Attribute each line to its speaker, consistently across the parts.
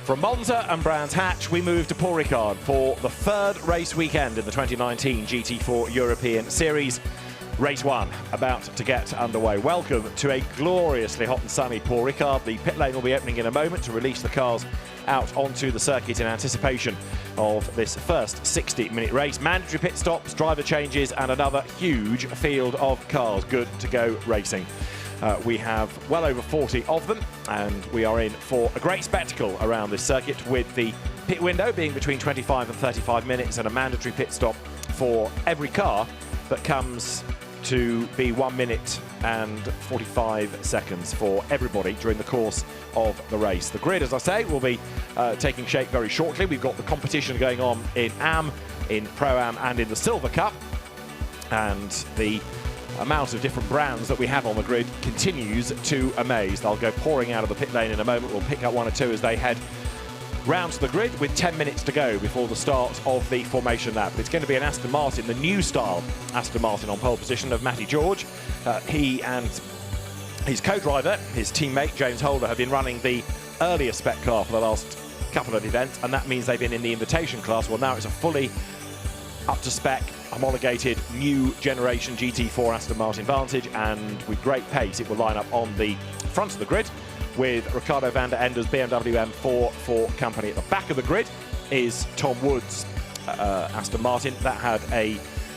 Speaker 1: From Monza and Brands Hatch, we move to Paul Ricard for the third race weekend in the 2019 GT4 European Series. Race 1 about to get underway. Welcome to a gloriously hot and sunny Paul Ricard. The pit lane will be opening in a moment to release the cars out onto the circuit in anticipation of this first 60-minute race. Mandatory pit stops, driver changes, and another huge field of cars good to go racing. We have well over 40 of them, and we are in for a great spectacle around this circuit, with the pit window being between 25 and 35 minutes and a mandatory pit stop for every car that comes to be 1 minute and 45 seconds for everybody during the course of the race. The grid, as I say, will be taking shape very shortly. We've got the competition going on in AM, in Pro-Am and in the Silver Cup, and the amount of different brands that we have on the grid continues to amaze. They'll go pouring out of the pit lane in a moment. We'll pick up one or two as they head round to the grid with 10 minutes to go before the start of the formation lap. It's going to be an Aston Martin, the new style Aston Martin, on pole position of Matty George. He and his co-driver, his teammate James Holder, have been running the earlier spec car for the last couple of events, and that means they've been in the invitation class. Well, now it's a fully up to spec, homologated new generation GT4 Aston Martin Vantage, and with great pace it will line up on the front of the grid with Ricardo van der Ende's BMW M4 for company. At the back of the grid is Tom Wood's Aston Martin. That had a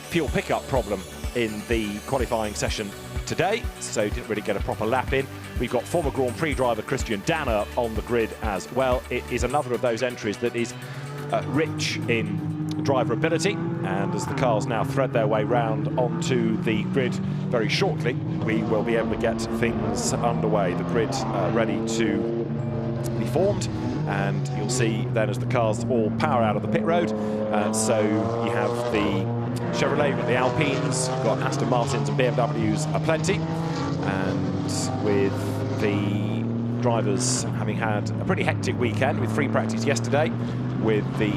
Speaker 1: fuel pickup problem in the qualifying session today, so didn't really get a proper lap in. We've got former Grand Prix driver Christian Danner on the grid as well. It is another of those entries that is rich in driver ability, and as the cars now thread their way round onto the grid very shortly, we will be able to get things underway. The grid ready to be formed, and you'll see then as the cars all power out of the pit road. So you have the Chevrolet with the Alpines, you've got Aston Martins and BMWs aplenty, and with the drivers having had a pretty hectic weekend with free practice yesterday, with the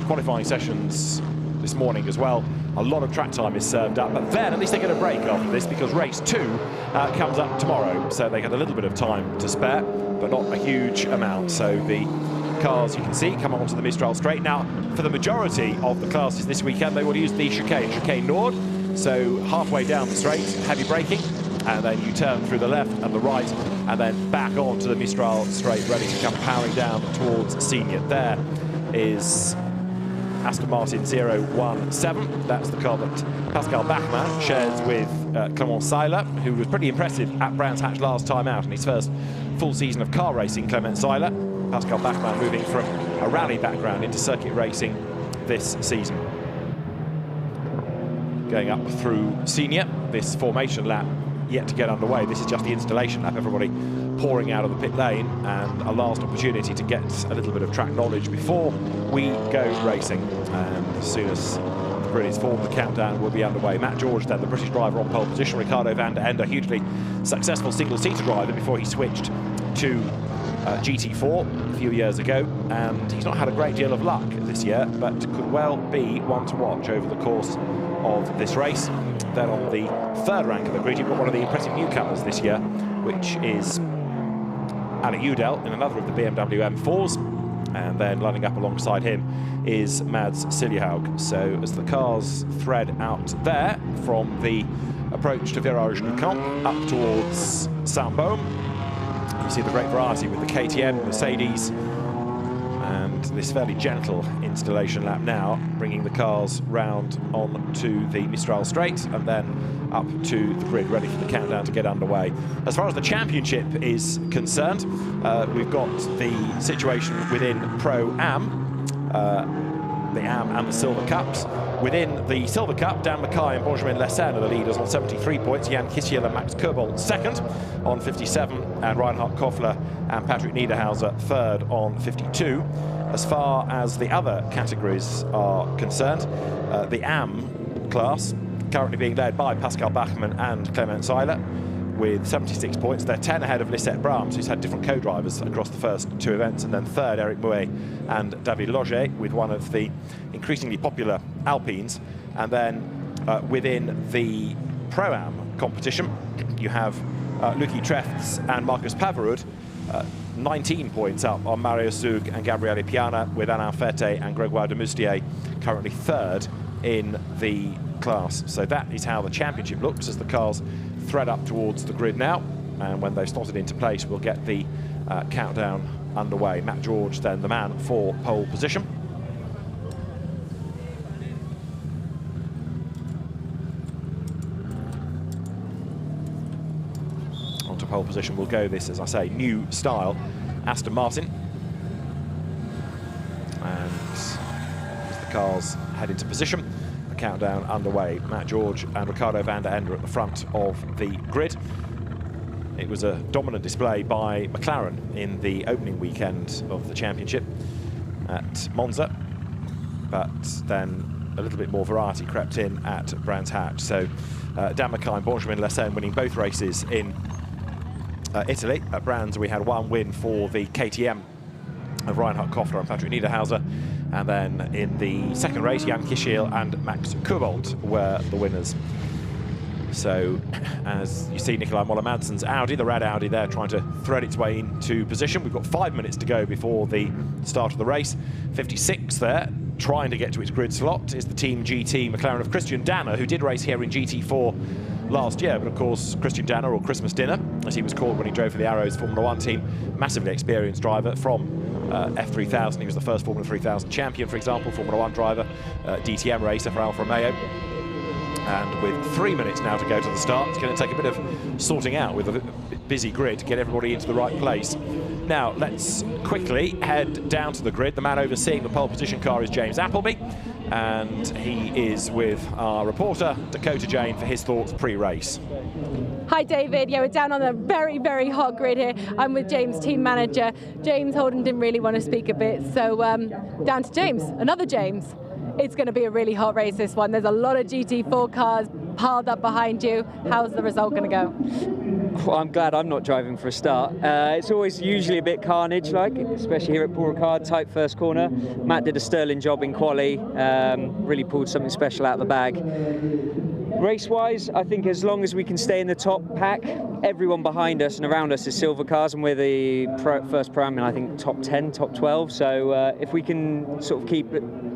Speaker 1: qualifying sessions this morning as well. A lot of track time is served up, but then at least they get a break after this, because race 2 comes up tomorrow, so they get a little bit of time to spare, but not a huge amount. So the cars, you can see, come onto the Mistral straight. Now, for the majority of the classes this weekend, they will use the chicane Nord, so halfway down the straight, heavy braking, and then you turn through the left and the right, and then back onto the Mistral straight, ready to come powering down towards Senior. There is Aston Martin 017. That's the car that Pascal Bachmann shares with Clement Seiler, who was pretty impressive at Brands Hatch last time out in his first full season of car racing. Clement Seiler, Pascal Bachmann moving from a rally background into circuit racing this season. Going up through Senior, this formation lap yet to get underway. This is just the installation lap, everybody pouring out of the pit lane, and a last opportunity to get a little bit of track knowledge before we go racing. And as soon as the grid is formed, the countdown will be underway. Matt George, then the British driver, on pole position. Ricardo van der Ende, hugely successful single-seater driver before he switched to GT4 a few years ago, and he's not had a great deal of luck this year, but could well be one to watch over the course of this race. Then on the third rank of the grid, you've got one of the impressive newcomers this year, which is Alec Udell in another of the BMW M4s, and then lining up alongside him is Mads Siljehaug. So as the cars thread out there from the approach to Virage du Camp up towards Saint-Baume, you see the great variety with the KTM, Mercedes, and this fairly gentle installation lap now, bringing the cars round onto the Mistral straight and then up to the grid, ready for the countdown to get underway. As far as the championship is concerned, we've got the situation within Pro-Am, the Am and the Silver Cups. Within the Silver Cup, Dan Mackay and Benjamin Lessen are the leaders on 73 points. Jan Kissiel and Max Kobold second on 57, and Reinhard Koffler and Patrick Niederhauser third on 52. As far as the other categories are concerned, the AM class currently being led by Pascal Bachmann and Clement Seiler with 76 points. They're 10 ahead of Lisette Brahms, who's had different co-drivers across the first 2 events, and then third, Eric Mouet and David Loger with one of the increasingly popular Alpines. And then within the Pro-Am competition, you have Lucky Trefts and Marcus Pavarud 19 points up on Mario Sug and Gabriele Piana, with Alain Fete and Gregoire de Moustier currently third in the class. So that is how the championship looks as the cars thread up towards the grid now. And when they've slotted into place, we'll get the countdown underway. Matt George then the man for pole position. Onto pole position will go this, as I say, new style Aston Martin. And as the cars head into position, the countdown underway. Matt George and Ricardo van der Ende at the front of the grid. It was a dominant display by McLaren in the opening weekend of the championship at Monza, but then a little bit more variety crept in at Brands Hatch. So Dan Mackay and Benjamin Lassagne winning both races in Italy. At Brands we had one win for the KTM of Reinhard Koffler and Patrick Niederhauser, and then in the second race Jan Kischel and Max Kobold were the winners. So, as you see, Nicolai Moller-Madsen's Audi, the red Audi there, trying to thread its way into position. We've got 5 minutes to go before the start of the race. 56 there, trying to get to its grid slot, is the Team GT McLaren of Christian Danner, who did race here in GT4 last year. But of course, Christian Danner, or Christmas Dinner, as he was called when he drove for the Arrows Formula 1 team, massively experienced driver from F3000. He was the first Formula 3000 champion, for example, Formula 1 driver, DTM racer for Alfa Romeo. And with 3 minutes now to go to the start, it's going to take a bit of sorting out with a busy grid to get everybody into the right place. Now, let's quickly head down to the grid. The man overseeing the pole position car is James Appleby, and he is with our reporter, Dakota Jane, for his thoughts pre-race.
Speaker 2: Hi, David. Yeah, we're down on a very, very hot grid here. I'm with James, team manager. James Holden didn't really want to speak a bit, so down to James, another James. It's going to be a really hot race, this one. There's a lot of GT4 cars piled up behind you. How's the result going to go?
Speaker 3: Well, I'm glad I'm not driving for a start. It's always usually a bit carnage-like, especially here at Paul Ricard, tight first corner. Matt did a sterling job in quali, really pulled something special out of the bag. Race-wise, I think as long as we can stay in the top pack, everyone behind us and around us is silver cars, and we're the first Pro-Am in, I think, top 10, top 12. So if we can sort of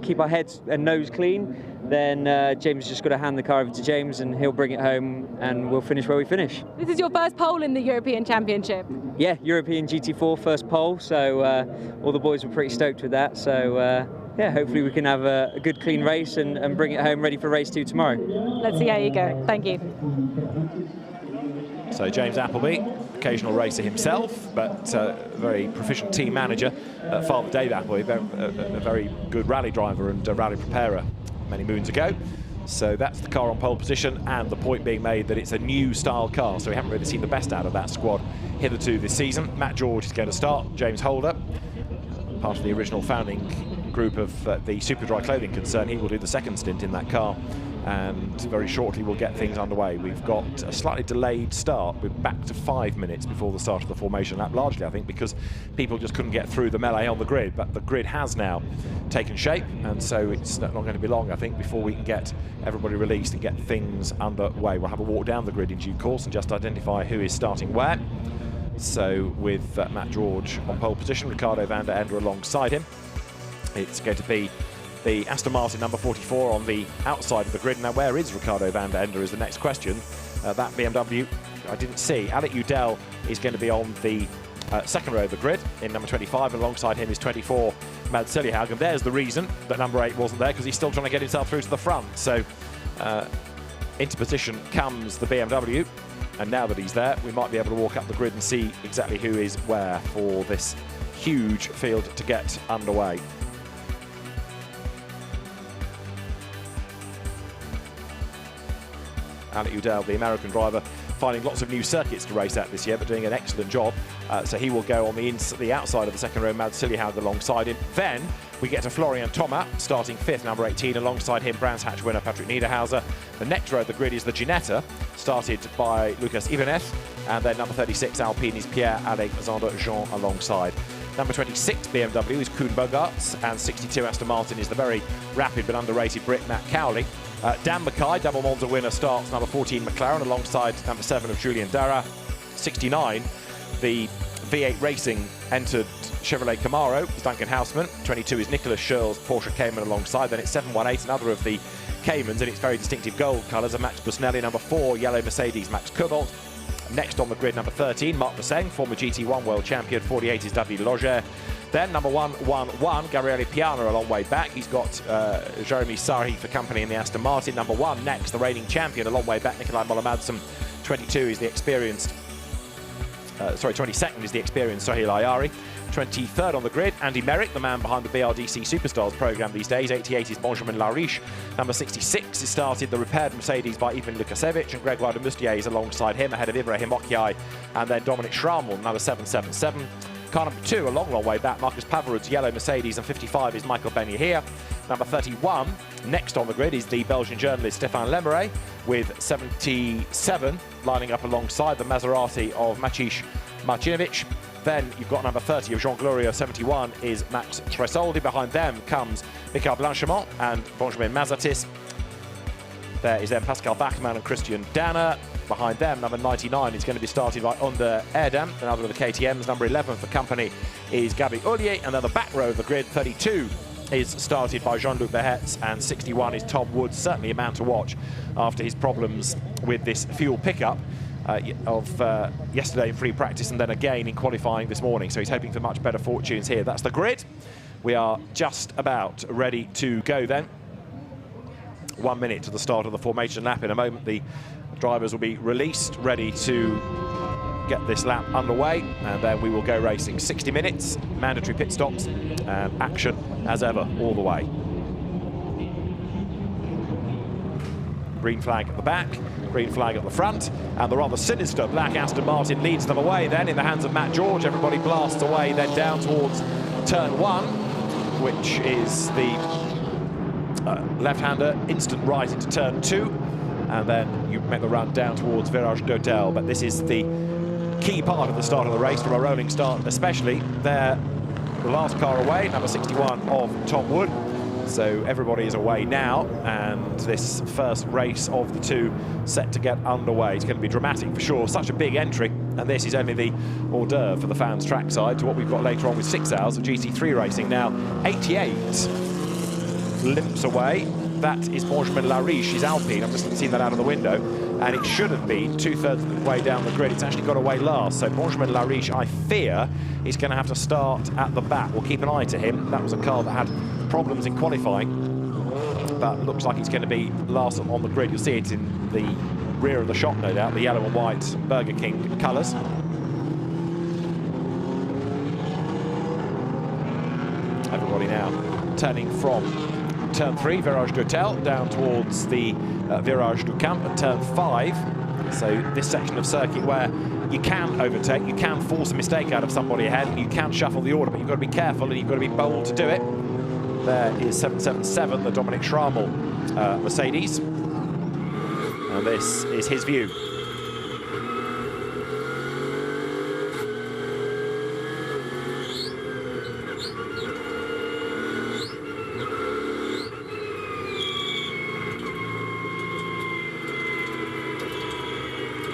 Speaker 3: keep our heads and nose clean, then James just got to hand the car over to James and he'll bring it home and we'll finish where we finish.
Speaker 2: This is your first pole in the European Championship.
Speaker 3: Yeah, European GT4 first pole, so all the boys were pretty stoked with that. So yeah, hopefully we can have a good clean race and bring it home ready for race 2 tomorrow.
Speaker 2: Let's see how you go. Thank you.
Speaker 1: So James Appleby, occasional racer himself, but very proficient team manager. Father Dave Appleby, a very good rally driver and rally preparer many moons ago. So that's the car on pole position, and the point being made that it's a new style car, so we haven't really seen the best out of that squad hitherto this season. Matt George is going to start, James Holder, part of the original founding group of the Superdry clothing concern. He will do the second stint in that car, and very shortly we'll get things underway. We've got a slightly delayed start. We're back to 5 minutes before the start of the formation lap, largely I think because people just couldn't get through the melee on the grid, but the grid has now taken shape, and so it's not going to be long, I think, before we can get everybody released and get things underway. We'll have a walk down the grid in due course and just identify who is starting where. So with Matt George on pole position, Ricardo van der Ende alongside him. It's going to be the Aston Martin number 44 on the outside of the grid. Now, where is Ricardo van der Ende is the next question. That BMW, I didn't see. Alec Udell is going to be on the second row of the grid in number 25. Alongside him is 24, Mads Siljehaug. And there's the reason that number 8 wasn't there, because he's still trying to get himself through to the front. So into position comes the BMW. And now that he's there, we might be able to walk up the grid and see exactly who is where for this huge field to get underway. Alec Udell, the American driver, finding lots of new circuits to race at this year, but doing an excellent job. So he will go on the outside of the second row, Mads Siljehaug alongside him. Then we get to Florian Thomas, starting 5th, number 18, alongside him, Brands Hatch winner Patrick Niederhauser. The next row of the grid is the Ginetta, started by Lucas Ibanez, and then number 36, Alpine, is Pierre-Alexandre Jean alongside. Number 26 BMW is Koen Bogarts, and 62 Aston Martin is the very rapid but underrated Brit Matt Cowley. Dan Mackay, double Monza winner, starts number 14 McLaren alongside number 7 of Julien Darra. 69, the V8 Racing entered Chevrolet Camaro. It's Duncan Houseman. 22 is Nicholas Schurl's Porsche Cayman alongside. Then it's 718, another of the Caymans in its very distinctive gold colours, and Max Busnelli. Number 4, yellow Mercedes, Max Cobalt. Next on the grid, number 13, Marc Bosseng, former GT1 world champion. 48 is David Loger. Then number 111, Gabriele Piana, a long way back. He's got Jeremy Sahi for company in the Aston Martin. Number 1 next, the reigning champion, a long way back, Nikolai Moller-Madsen. 22 is the experienced, 22nd is the experienced Sohail Ayari. 23rd on the grid, Andy Merrick, the man behind the BRDC Superstars programme these days. 88 is Benjamin Lariche. Number 66 is started the repaired Mercedes by Ivan Lukasevich, and Gregoire de Mustier is alongside him, ahead of Ibrahim Okiai, and then Dominic Schrammel, number 777. Car number 2, a long way back, Marcus Pavarud's yellow Mercedes, and 55 is Michael Ben-Yahia. Number 31, next on the grid, is the Belgian journalist Stéphane Lemeray, with 77 lining up alongside the Maserati of Maciej Marcinovic. Then you've got number 30 of Jean Gloria. 71 is Max Tresoldi. Behind them comes Michael Blanchemont and Benjamin Mazatis. There is then Pascal Bachmann and Christian Danner. Behind them, number 99 is going to be started by Under Erdem, another of the KTMs. Number 11 for company is Gabi Ollier, and then the back row of the grid, 32 is started by Jean-Luc Behetz, and 61 is Tom Woods. Certainly a man to watch after his problems with this fuel pickup of yesterday in free practice, and then again in qualifying this morning. So he's hoping for much better fortunes here. That's the grid. We are just about ready to go then. 1 minute to the start of the formation lap. In a moment, the drivers will be released, ready to get this lap underway, and then we will go racing. 60 minutes, mandatory pit stops, and action as ever all the way. Green flag at the back, green flag at the front, and the rather sinister black Aston Martin leads them away then in the hands of Matt George. Everybody blasts away then down towards turn 1, which is the left-hander, instant right into turn 2, and then you make the run down towards Virage d'Hôtel. But this is the key part of the start of the race, from a rolling start especially. They're the last car away, number 61 of Tom Wood. So everybody is away now, and this first race of the 2 set to get underway. It's going to be dramatic for sure. Such a big entry, and this is only the hors d'oeuvre for the fans trackside to what we've got later on with 6 hours of GT3 racing. Now, 88 limps away. That is Benjamin Lariche, his Alpine. I've just seen that out of the window, and it should have been 2/3 of the way down the grid. It's actually got away last, so Benjamin Lariche, I fear, is going to have to start at the back. We'll keep an eye to him. That was a car that had problems in qualifying, but looks like it's going to be last on the grid. You'll see it in the rear of the shot, no doubt, the yellow and white Burger King colours. Everybody now turning from turn 3, Virage d'Hôtel, down towards the Virage du Camp at turn 5. So this section of circuit where you can overtake, you can force a mistake out of somebody ahead, and you can shuffle the order, but you've got to be careful and you've got to be bold to do it. There is 777, the Dominic Schrammel Mercedes, and this is his view.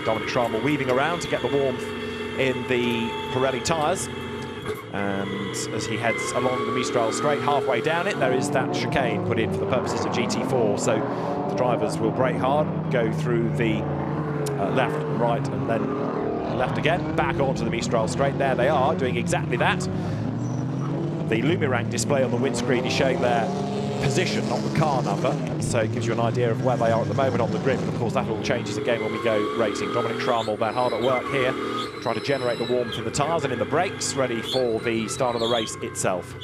Speaker 1: Dominic Schrammel weaving around to get the warmth in the Pirelli tyres, and as he heads along the Mistral straight, halfway down it, there is that chicane put in for the purposes of GT4, so the drivers will brake hard, go through the left and right, and then left again, back onto the Mistral straight. There they are, doing exactly that. The Lumirank display on the windscreen is showing their position, not the car number, so it gives you an idea of where they are at the moment on the grid. But of course that all changes again when we go racing. Dominic Schrammel, they're hard at work here, trying to generate the warmth in the tyres and in the brakes, ready for the start of the race itself.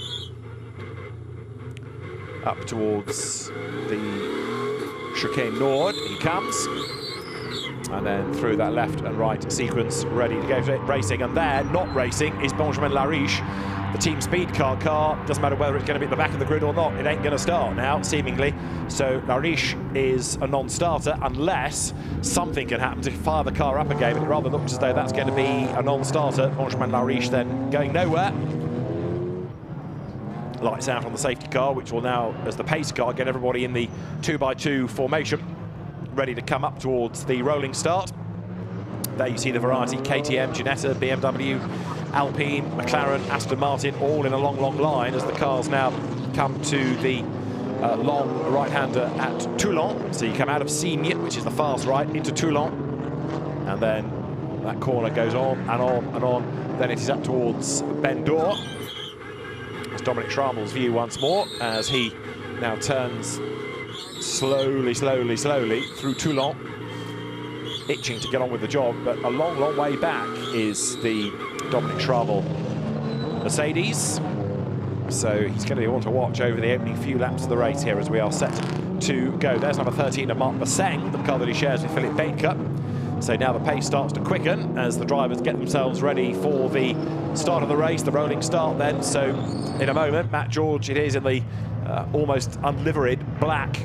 Speaker 1: Up towards the Chicane Nord he comes, and then through that left and right sequence, ready to go for it, racing. And there, not racing, is Benjamin Lariche, the Team Speed car. Doesn't matter whether it's going to be at the back of the grid or not, it ain't going to start now, seemingly. So Lariche is a non-starter unless something can happen to fire the car up again, but it rather looks as though that's going to be a non-starter. Benjamin Lariche then going nowhere. Lights out on the safety car, which will now, as the pace car, get everybody in the 2x2 formation, ready to come up towards the rolling start. There you see the variety, KTM, Ginetta, BMW, Alpine, McLaren, Aston Martin, all in a long, long line as the cars now come to the long right-hander at Toulon. So you come out of Signes, which is the fast right, into Toulon, and then that corner goes on and on and on. Then it is up towards Ben d'Or. It's Dominic Schrammell's view once more as he now turns slowly, slowly, slowly through Toulon, itching to get on with the job, but a long, long way back is the Dominic Schrammell Mercedes. So he's going to want to watch over the opening few laps of the race here as we are set to go. There's number 13 of Marc Bosseng, the car that he shares with Philippe Baker. So now the pace starts to quicken as the drivers get themselves ready for the start of the race, the rolling start then. So in a moment, Matt George, it is in the almost unliveried black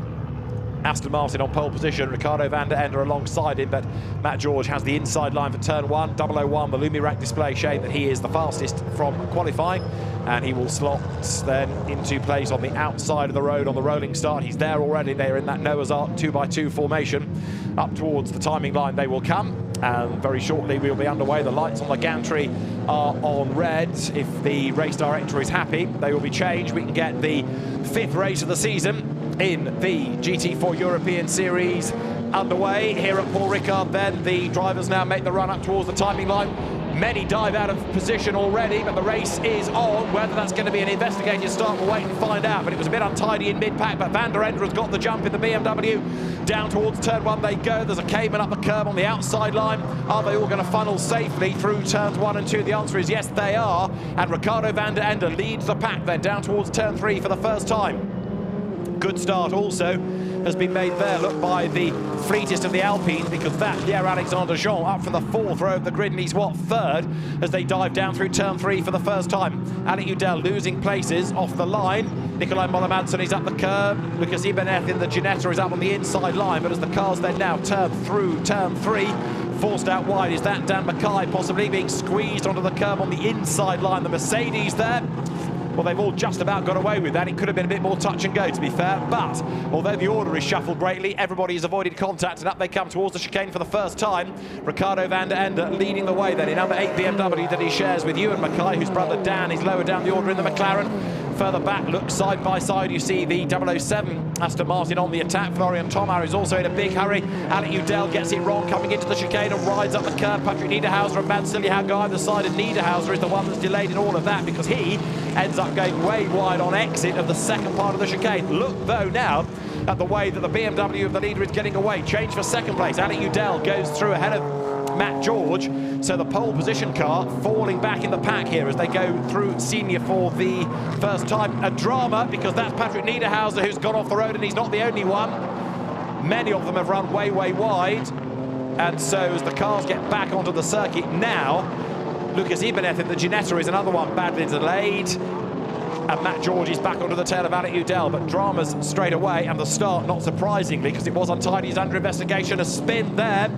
Speaker 1: Aston Martin on pole position, Ricardo van der Ende alongside him, but Matt George has the inside line for turn 1, 001, the Lumirac display showing that he is the fastest from qualifying, and he will slot then into place on the outside of the road on the rolling start. He's there already. They're in that Noah's Ark 2x2 formation. Up towards the timing line they will come, and very shortly we'll be underway. The lights on the gantry are on red. If the race director is happy, they will be changed. We can get the 5th race of the season in the GT4 European Series underway here at Paul Ricard. Then the drivers now make the run up towards the timing line. Many dive out of position already, but the race is on. Whether that's going to be an investigated start, we'll wait and find out. But it was a bit untidy in mid-pack, but van der Ende has got the jump in the BMW. Down towards turn 1 they go. There's a Cayman up the curb on the outside line. Are they all going to funnel safely through turns 1 and 2? The answer is yes, they are. And Ricardo van der Ende leads the pack then down towards turn 3 for the first time. Good start also has been made there, look, by the fleetest of the Alpines, because that Pierre-Alexandre Jean up for the 4th row of the grid, and he's what, 3rd, as they dive down through turn 3 for the first time. Alec Udell losing places off the line. Nicolai Moller-Madsen is up the curb. Lucas Ibanez in the Ginetta is up on the inside line, but as the cars then now turn through turn 3, forced out wide is that Dan Mackay, possibly being squeezed onto the curb on the inside line. The Mercedes there, well, they've all just about got away with that. It could have been a bit more touch and go, to be fair, but although the order is shuffled greatly, everybody has avoided contact, and up they come towards the chicane for the first time. Ricardo van der Ende leading the way then in number 8 BMW that he shares with Ewan Mackay, whose brother Dan is lower down the order in the McLaren. Further back, look, side by side, you see the 007 Aston Martin on the attack. Florian Thomas is also in a big hurry. Alec Udell gets it wrong, coming into the chicane and rides up the curb. Patrick Niederhauser and Mads Siljehaug go either side, and Niederhauser is the one that's delayed in all of that because he ends up going way wide on exit of the second part of the chicane. Look, though, now at the way that the BMW of the leader is getting away. Change for second place. Alec Udell goes through ahead of Matt George. So the pole position car falling back in the pack here as they go through Signes for the first time. A drama, because that's Patrick Niederhauser who's gone off the road, and he's not the only one. Many of them have run way, way wide. And so as the cars get back onto the circuit now, Lucas Ibanez in the Ginetta is another one badly delayed. And Matt George is back onto the tail of Alec Udell, but dramas straight away, and the start, not surprisingly, because it was untidy, is under investigation. A spin there.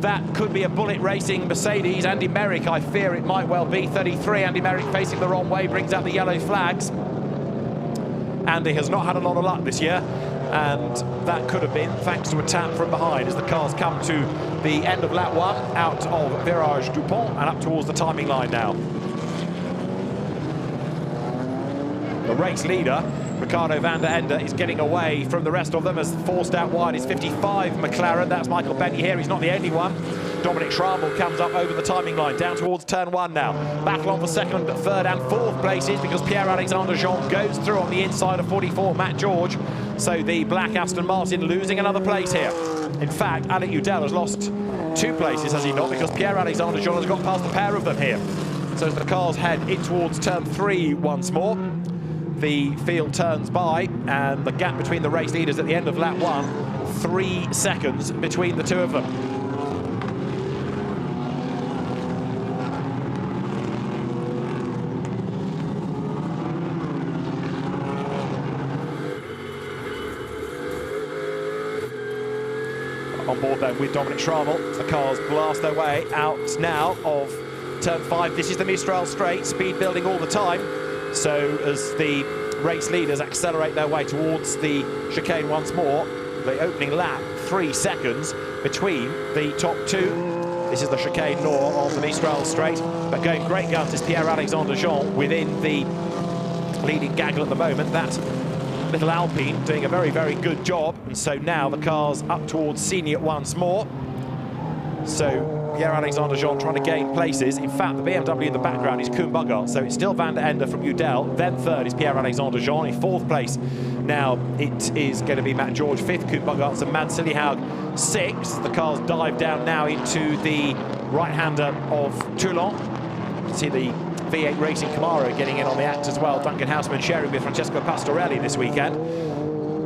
Speaker 1: That could be a Bullet Racing Mercedes. Andy Merrick, I fear it might well be. 33, Andy Merrick facing the wrong way, brings out the yellow flags. Andy has not had a lot of luck this year, and that could have been thanks to a tap from behind as the cars come to the end of lap 1, out of Virage Dupont and up towards the timing line now. The race leader, Ricardo van der Ende, is getting away from the rest of them as forced out wide is 55 McLaren. That's Michael Benny here. He's not the only one. Dominic Schrammell comes up over the timing line, down towards turn 1 now. Battle on for second, third and fourth places because Pierre-Alexandre Jean goes through on the inside of 44 Matt George. So the black Aston Martin losing another place here. In fact, Alec Udell has lost 2 places, has he not? Because Pierre-Alexandre Jean has got past a pair of them here. So as the cars head in towards turn 3 once more, the field turns by, and the gap between the race leaders at the end of lap 1, 3 seconds between the two of them. On board then with Dominic Schrammell, the cars blast their way out now of turn 5. This is the Mistral Straight, speed building all the time. So as the race leaders accelerate their way towards the chicane once more, the opening lap, 3 seconds between the top 2. This is the chicane north of the Mistral Straight, but going great guns is Pierre-Alexandre Jean within the leading gaggle at the moment. That little Alpine doing a very, very good job, and so now the car's up towards Senior once more. So Pierre-Alexandre Jean trying to gain places. In fact, the BMW in the background is Koen Bogart, so it's still Van der Ende from Udell. Then third is Pierre-Alexandre Jean in fourth place. Now it is going to be Matt George fifth, Koen Bogart and Mads Siljehaug sixth. The cars dive down now into the right-hander of Toulon. You can see the V8 Racing Camaro getting in on the act as well. Duncan Houseman sharing with Francesco Pastorelli this weekend.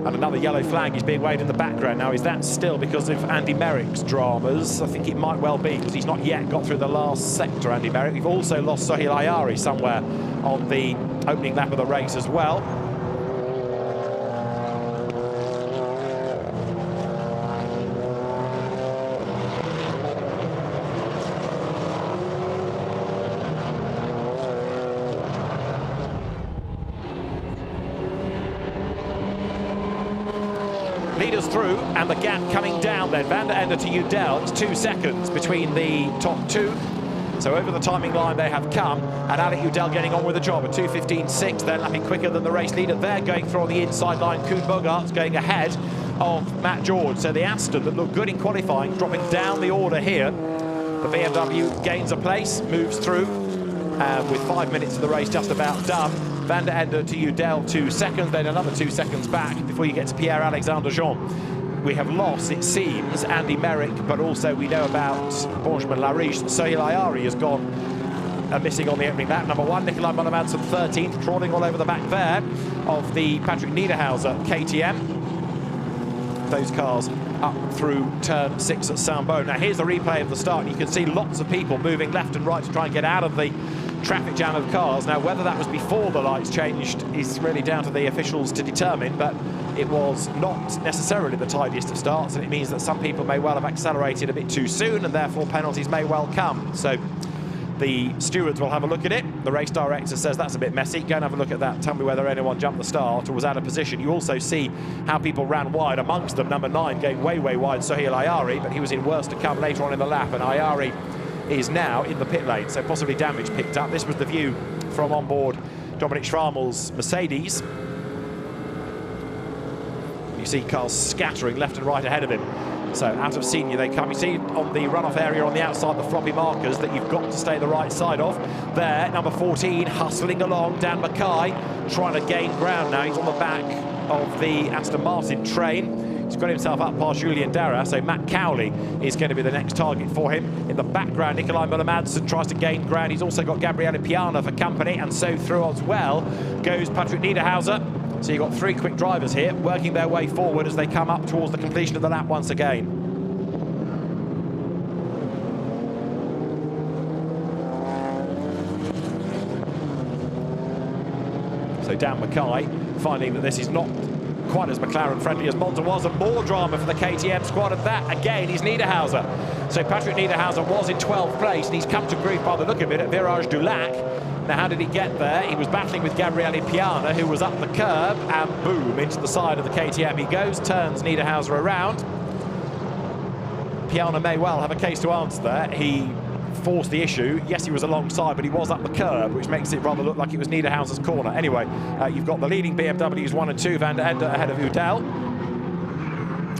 Speaker 1: And another yellow flag is being waved in the background now. Is that still because of Andy Merrick's dramas? I think it might well be, because he's not yet got through the last sector, Andy Merrick. We've also lost Sohail Ayari somewhere on the opening lap of the race as well. Leaders through, and the gap coming down then. Van der Ende to Udell, it's 2 seconds between the top two. So over the timing line they have come, and Alec Udell getting on with the job. A 2:15.6, they're lapping quicker than the race leader. They're going through on the inside line. Koen Bogart's going ahead of Matt George. So the Aston that looked good in qualifying, dropping down the order here. The BMW gains a place, moves through, and with 5 minutes of the race just about done. Van der Ende to Udell 2 seconds, then another 2 seconds back before you get to Pierre-Alexandre Jean. We have lost, it seems, Andy Merrick, but also we know about Benjamin Lariche. Sohail Ayari has gone missing on the opening lap. Number one, Nikolai Muller-Madsen 13th, crawling all over the back there of the Patrick Niederhauser KTM. Those cars up through turn 6 at Saint-Beau. Now here's the replay of the start, and you can see lots of people moving left and right to try and get out of the traffic jam of cars. Now whether that was before the lights changed is really down to the officials to determine, but it was not necessarily the tidiest of starts, and it means that some people may well have accelerated a bit too soon, and therefore penalties may well come. So the stewards will have a look at it. The race director says that's a bit messy. Go and have a look at that. Tell me whether anyone jumped the start or was out of position. You also see how people ran wide, amongst them number 9 going way, way wide, Sohail Ayari, but he was in worse to come later on in the lap, and Ayari is now in the pit lane, so possibly damage picked up. This was the view from on board Dominic Schramel's Mercedes. You see cars scattering left and right ahead of him. So out of Senior they come. You see on the runoff area on the outside the floppy markers that you've got to stay the right side of. There, number 14 hustling along, Dan Mackay trying to gain ground now. He's on the back of the Aston Martin train. He's got himself up past Julien Darras, so Matt Cowley is going to be the next target for him. In the background, Nikolai Muller-Madsen tries to gain ground. He's also got Gabriele Piana for company, and so through as well goes Patrick Niederhauser. So you've got 3 quick drivers here working their way forward as they come up towards the completion of the lap once again. So Dan Mackay finding that this is not quite as McLaren friendly as Monza was, and more drama for the KTM squad, and that again is Niederhauser. So Patrick Niederhauser was in 12th place, and he's come to grief by the look of it at Virage du Lac. Now how did he get there? He was battling with Gabriele Piana, who was up the curb, and boom, into the side of the KTM he goes, turns Niederhauser around. Piana may well have a case to answer there. He forced the issue. Yes, he was alongside, but he was up the curb, which makes it rather look like it was Niederhauser's corner. Anyway, you've got the leading BMWs 1 and 2, Van der Ende ahead of Udell.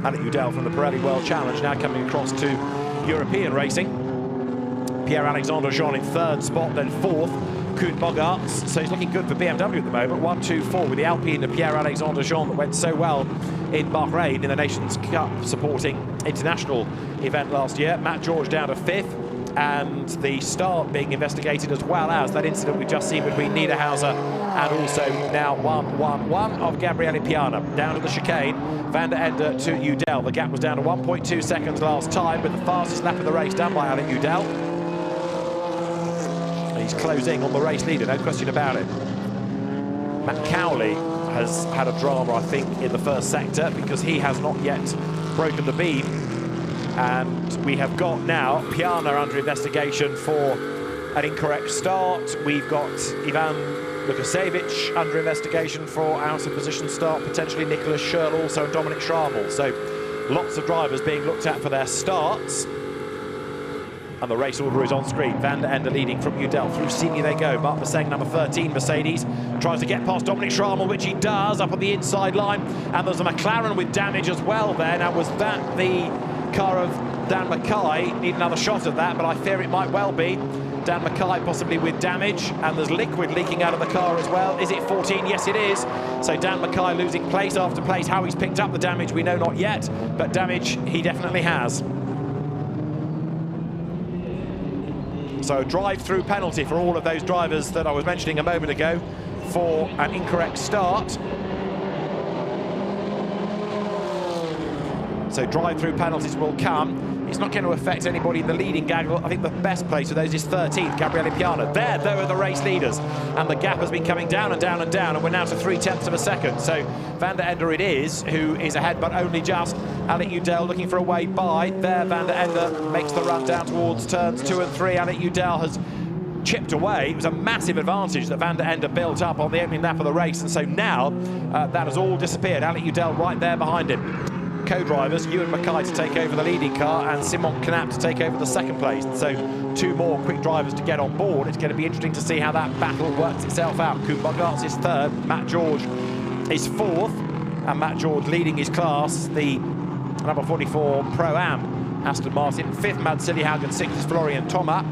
Speaker 1: Alec Udell from the Pirelli World Challenge now coming across to European racing. Pierre-Alexandre Jean in 3rd spot, then 4th. Koen Bogart, so he's looking good for BMW at the moment. 1, 2, 4 with the Alpine to Pierre-Alexandre Jean that went so well in Bahrain in the Nations Cup supporting international event last year. Matt George down to 5th, and the start being investigated as well as that incident we've just seen between Niederhauser and also now 1-1-1 of Gabriele Piana. Down to the chicane, Van der Ende to Udell. The gap was down to 1.2 seconds last time, with the fastest lap of the race done by Alec Udell. He's closing on the race leader, no question about it. Matt Cowley has had a drama, I think, in the first sector because he has not yet broken the beam. And we have got now Piana under investigation for an incorrect start. We've got Ivan Lukasevich under investigation for out of position start, potentially Nicholas Schurl also, and Dominic Schramel. So lots of drivers being looked at for their starts. And the race order is on screen. Van der Ende leading from Udell. Through Senior they go. Mark Messeng, number 13, Mercedes. Tries to get past Dominic Schrammel, which he does, up on the inside line. And there's a McLaren with damage as well there. Now, was that the car of Dan Mackay? Need another shot at that, but I fear it might well be. Dan Mackay possibly with damage, and there's liquid leaking out of the car as well. Is it 14? Yes, it is. So Dan Mackay losing place after place. How he's picked up the damage, we know not yet, but damage he definitely has. So drive-through penalty for all of those drivers that I was mentioning a moment ago for an incorrect start. So drive-through penalties will come. It's not going to affect anybody in the leading gaggle. I think the best place of those is 13th, Gabriele Piana. There are the race leaders. And the gap has been coming down and down and down, and we're now to 0.3 of a second. So Van der Ende it is, who is ahead, but only just. Alec Udell looking for a way by. There, Van der Ende makes the run down towards turns 2 and 3. Alec Udell has chipped away. It was a massive advantage that Van der Ende built up on the opening lap of the race, and so now that has all disappeared. Alec Udell right there behind him. Co-drivers, Ewan Mackay to take over the leading car and Simon Knapp to take over the second place. So 2 more quick drivers to get on board. It's going to be interesting to see how that battle works itself out. Koen Bogaerts is 3rd, Matt George is 4th, and Matt George leading his class, the number 44 Pro-Am Aston Martin. 5th, Mads Siljehagen, 6th is Florian Thomas.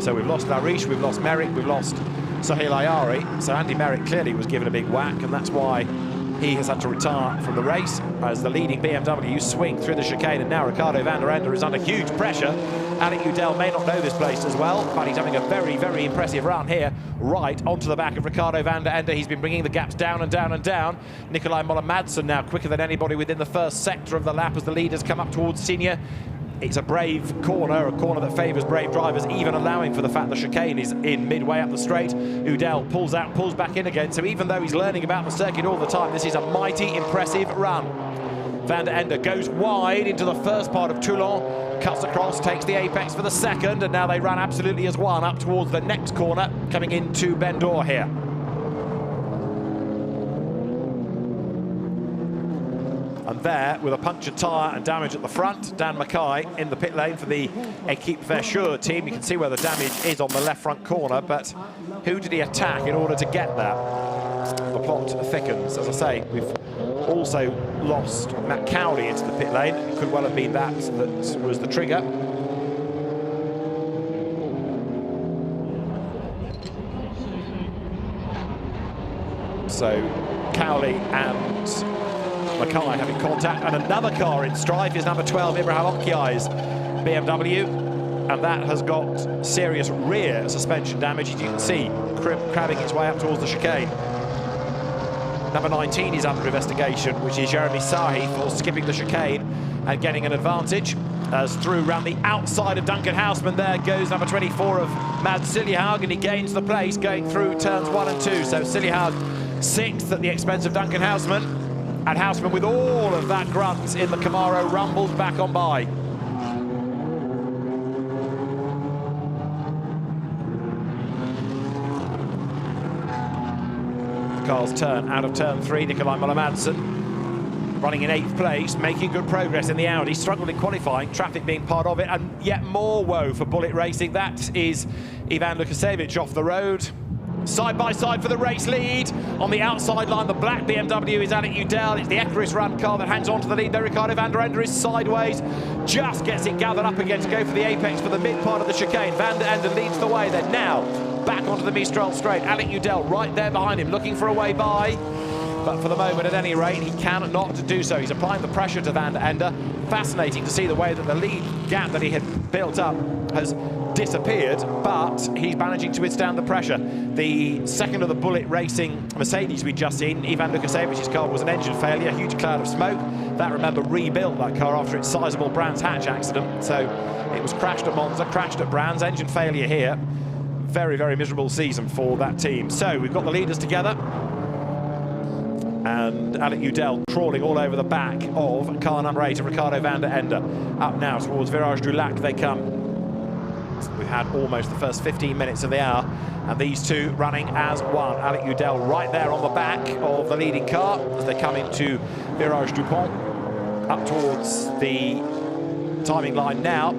Speaker 1: So we've lost Lariche, we've lost Merrick, we've lost Sohail Ayari. So Andy Merrick clearly was given a big whack, and that's why he has had to retire from the race as the leading BMW swing through the chicane, and now Ricardo van der Ende is under huge pressure. Alec Udell may not know this place as well, but he's having a very, very impressive run here, right onto the back of Ricardo van der Ende. He's been bringing the gaps down and down and down. Nikolai Moller-Madsen now quicker than anybody within the first sector of the lap as the leaders come up towards Senior. It's a brave corner, a corner that favours brave drivers, even allowing for the fact the chicane is in midway up the straight. Udell pulls out, pulls back in again. So even though he's learning about the circuit all the time, this is a mighty impressive run. Van der Ende goes wide into the first part of Toulon, cuts across, takes the apex for the second, and now they run absolutely as one up towards the next corner, coming into Ben D'Or here. And there, with a punctured tyre and damage at the front, Dan Mackay in the pit lane for the Equipe Verschure team. You can see where the damage is on the left front corner, but who did he attack in order to get that? The plot thickens. As I say, we've also lost Matt Cowley into the pit lane. It could well have been that was the trigger. So Cowley and Mackay having contact, and another car in strife is number 12, Ibrahim Okiai's BMW, and that has got serious rear suspension damage, as you can see, crabbing its way up towards the chicane. Number 19 is under investigation, which is Jeremy Sahi, for skipping the chicane and getting an advantage. As through round the outside of Duncan Houseman, there goes number 24 of Mads Siljehagen. He gains the place going through turns 1 and 2. So Siljehagen 6th at the expense of Duncan Houseman. And Houseman, with all of that grunt in the Camaro, rumbles back on by. Cars turn out of turn 3. Nikolai Moller-Madsen running in 8th place, making good progress in the Audi, struggled in qualifying, traffic being part of it, and yet more woe for Bullet Racing. That is Ivan Lukasevich off the road. Side by side for the race lead. On the outside line, the black BMW is Alec Udell. It's the Equus run car that hangs on to the lead. There, Ricardo van der Ende is sideways. Just gets it gathered up again to go for the apex for the mid part of the chicane. Van der Ende leads the way. Then now back onto the Mistral straight. Alec Udell right there behind him, looking for a way by. But for the moment, at any rate, he cannot do so. He's applying the pressure to Van der Ende. Fascinating to see the way that the lead gap that he had built up has disappeared, but he's managing to withstand the pressure. The second of the Bullet Racing Mercedes we'd just seen, Ivan Lukasevich's car, was an engine failure, a huge cloud of smoke. That, remember, rebuilt that car after its sizable Brands Hatch accident. So it was crashed at Monza, crashed at Brands, engine failure here. Very, very miserable season for that team. So we've got the leaders together. And Alec Udell crawling all over the back of car number 8 of Ricardo van der Ende. Up now towards Virage du Lac they come. We've had almost the first 15 minutes of the hour, and these two running as one. Alec Udell right there on the back of the leading car as they come into Virage du Pont, up towards the timing line now.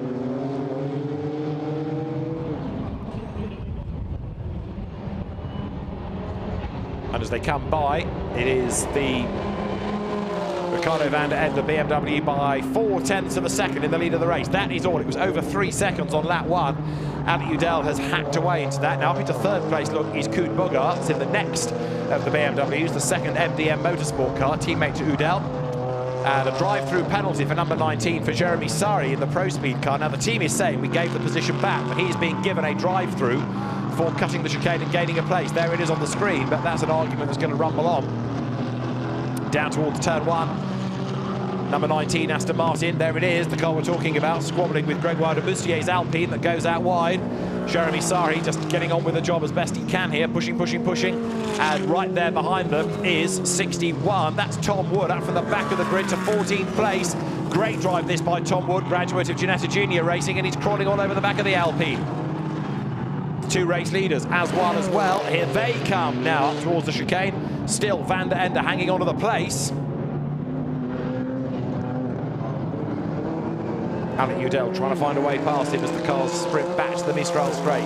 Speaker 1: And as they come by, it is the Ricardo van der Ende BMW by 0.4 of a second in the lead of the race. That is all. It was over 3 seconds on lap 1. Ali Udell has hacked away into that. Now up into third place, look, is Koen Bogaerts in the next of the BMWs, the second MDM Motorsport car, teammate to Udell. And a drive-through penalty for number 19 for Jeremy Sari in the Pro Speed car. Now the team is saying we gave the position back, but he's being given a drive-through for cutting the chicane and gaining a place. There it is on the screen, but that's an argument that's going to rumble on. Down towards turn 1. Number 19, Aston Martin, there it is, the car we're talking about, squabbling with Gregoire de Boustier's Alpine that goes out wide. Jeremy Sari just getting on with the job as best he can here, pushing. And right there behind them is 61. That's Tom Wood up from the back of the grid to 14th place. Great drive this by Tom Wood, graduate of Ginetta Junior Racing, and he's crawling all over the back of the Alpine. Two race leaders as well. Here they come now up towards the chicane. Still Van der Ende hanging on to the place. Alec Udell trying to find a way past him as the cars sprint back to the Mistral straight.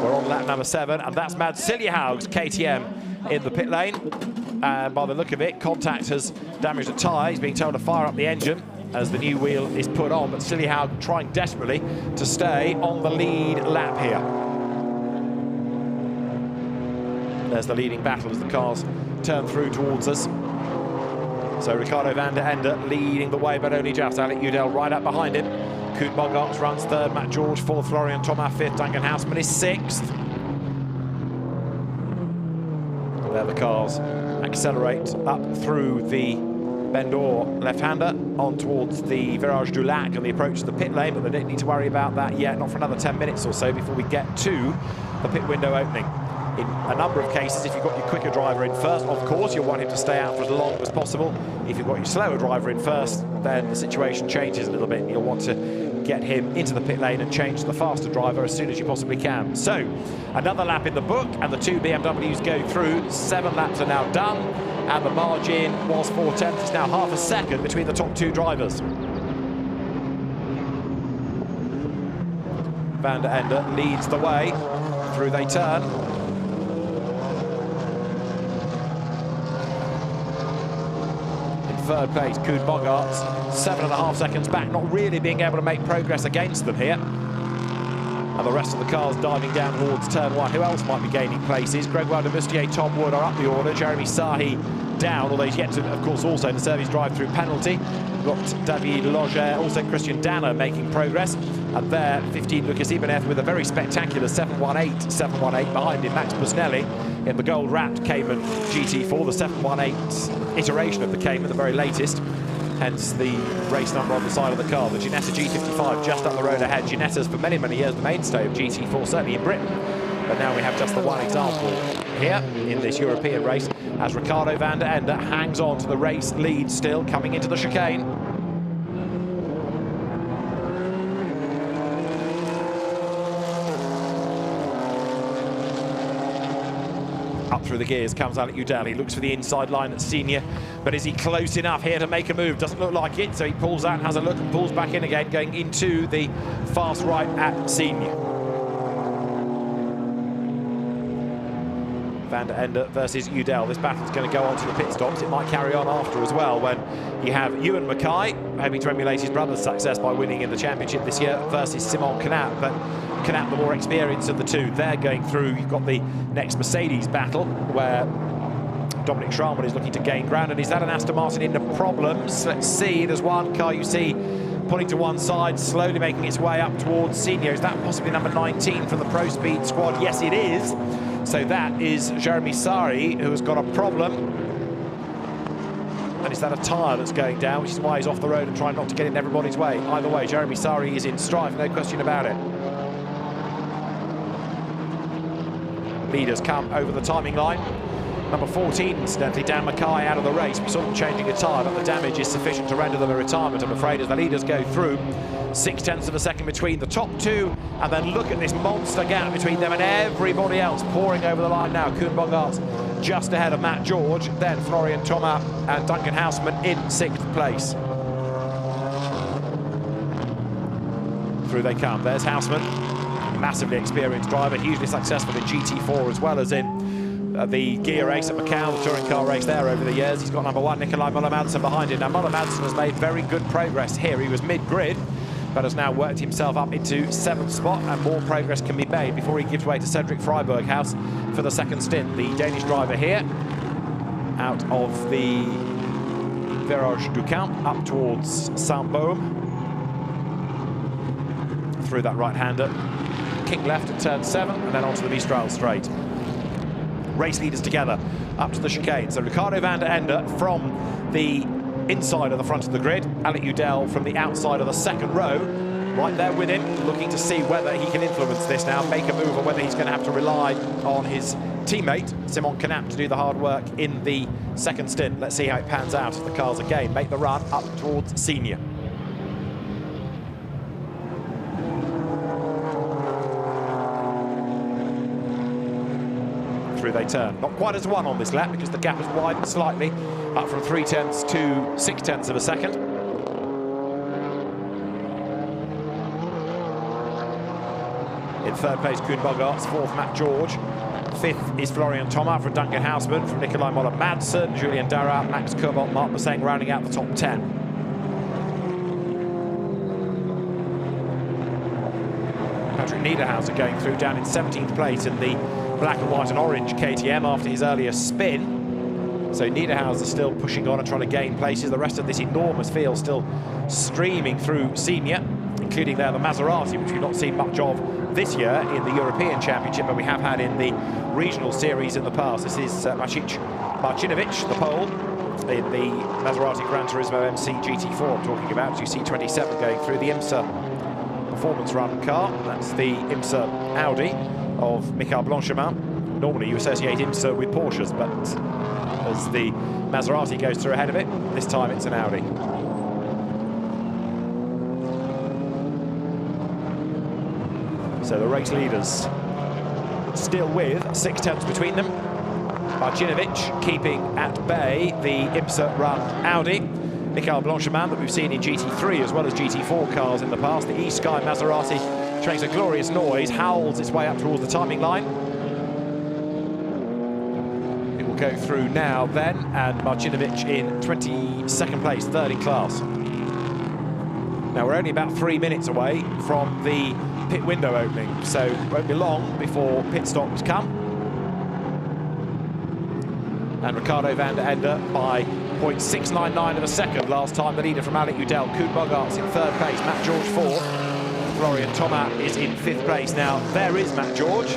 Speaker 1: We're on lap number 7, and that's Mads Siljehaug's KTM in the pit lane. And by the look of it, contact has damaged a tyre. He's being told to fire up the engine as the new wheel is put on, but Siljehaug trying desperately to stay on the lead lap here. There's the leading battle as the cars turn through towards us. So Ricardo van der Ende leading the way, but only just. Alec Udell right up behind him. Koen Bogaerts runs third, Matt George fourth, Florian Thomas fifth, Duncan Houseman is sixth. There the cars accelerate up through the Bendor left-hander on towards the Virage du Lac and the approach to the pit lane, but they don't need to worry about that yet, not for another 10 minutes or so before we get to the pit window opening. In a number of cases, if you've got your quicker driver in first, of course, you'll want him to stay out for as long as possible. If you've got your slower driver in first, then the situation changes a little bit. You'll want to get him into the pit lane and change to the faster driver as soon as you possibly can. So, another lap in the book, and the two BMWs go through. 7 laps are now done, and the margin was 0.4. It's now half a second between the top two drivers. Van der Ende leads the way. Through they turn. Third place, Koen Bogaerts, 7.5 seconds back, not really being able to make progress against them here. And the rest of the cars diving down towards turn 1. Who else might be gaining places? Gregoire de Bustier, Tom Wood are up the order. Jeremy Sahi down, although he's yet to, of course, also to serve his drive-through penalty. We've got David Loger, also Christian Danner making progress. And there, 15, Lucas Ibanez with a very spectacular 718 behind him, Max Busnelli in the gold-wrapped Cayman GT4, the 718 iteration of the Cayman, the very latest, hence the race number on the side of the car. The Ginetta G55 just up the road ahead. Ginetta's for many, many years the mainstay of GT4, certainly in Britain. But now we have just the one example here in this European race as Ricardo van der Ende hangs on to the race lead still, coming into the chicane. Up through the gears comes Alec Udell. He looks for the inside line at Senior, but is he close enough here to make a move? Doesn't look like it, so he pulls out and has a look and pulls back in again, going into the fast right at Senior. Van der Ende versus Udell. This battle's going to go on to the pit stops. It might carry on after as well when you have Ewan Mackay hoping to emulate his brother's success by winning in the championship this year versus Simon Knapp. But Knapp, the more experienced of the two, they're going through. You've got the next Mercedes battle where Dominic Schrammel is looking to gain ground. And is that an Aston Martin into problems? Let's see. There's one car you see pulling to one side, slowly making its way up towards Senior. Is that possibly number 19 from the Pro Speed squad? Yes, it is. So that is Jeremy Sari, who has got a problem. And is that a tyre that's going down, which is why he's off the road and trying not to get in everybody's way. Either way, Jeremy Sari is in strife, no question about it. Leaders come over the timing line. Number 14, incidentally, Dan Mackay out of the race. We saw them changing a tyre, but the damage is sufficient to render them a retirement, I'm afraid, as the leaders go through. 0.6 of a second between the top two, and then look at this monster gap between them and everybody else pouring over the line now. Koen Bogaerts just ahead of Matt George, then Florian Thomas and Duncan Houseman in 6th place. Through they come. There's Houseman, massively experienced driver, hugely successful in GT4 as well as in the gear race at Macau, the touring car race there over the years. He's got number 1, Nikolai Muller-Madsen, behind him. Now, Muller-Madsen has made very good progress here. He was mid-grid, but has now worked himself up into 7th spot, and more progress can be made before he gives way to Cedric Freiberghaus for the second stint. The Danish driver here, out of the Virage du Camp, up towards Saint-Baume. Through that right-hander, kick left at turn 7, and then onto the Mistral straight. Race leaders together up to the chicane. So Ricardo van der Ende from the inside of the front of the grid, Alec Udell from the outside of the second row, right there with him, looking to see whether he can influence this now, make a move, or whether he's going to have to rely on his teammate, Simon Canap, to do the hard work in the second stint. Let's see how it pans out as the cars again make the run up towards Senior. Through they turn. Not quite as one on this lap because the gap has widened slightly, up from 0.3 to 0.6 of a second. In third place, Koen Bogarts. Fourth, Matt George. Fifth is Florian Thomas from Duncan Houseman, from Nikolai Muller-Madsen, Julian Darrat, Max Kobold, Mark Bosseng rounding out the top 10. Patrick Niederhauser going through down in 17th place in the black and white and orange KTM after his earlier spin. So Niederhauser still pushing on and trying to gain places. The rest of this enormous field still streaming through Senior, including there the Maserati, which we've not seen much of this year in the European Championship, but we have had in the regional series in the past. This is Marcinovic, the pole, in the Maserati Gran Turismo MC GT4 I'm talking about. You see 27 going through the IMSA performance run car. That's the IMSA Audi of Michael Blanchemin. Normally you associate IMSA with Porsches, but as the Maserati goes through ahead of it, this time it's an Audi. So the race leaders still with 0.6 between them. Marcinovic keeping at bay the IMSA run Audi. Michael Blanchemin, that we've seen in GT3 as well as GT4 cars in the past. The E-Sky Maserati makes a glorious noise, howls its way up towards the timing line. It will go through now then, and Marcinovic in 22nd place, third in class. Now we're only about 3 minutes away from the pit window opening, so it won't be long before pit stops come. And Ricardo van der Ende by 0.699 of a second. Last time the leader from Alec Udell. Koen Bogarts in third place, Matt George fourth. Florian Thomas is in 5th place. Now there is Matt George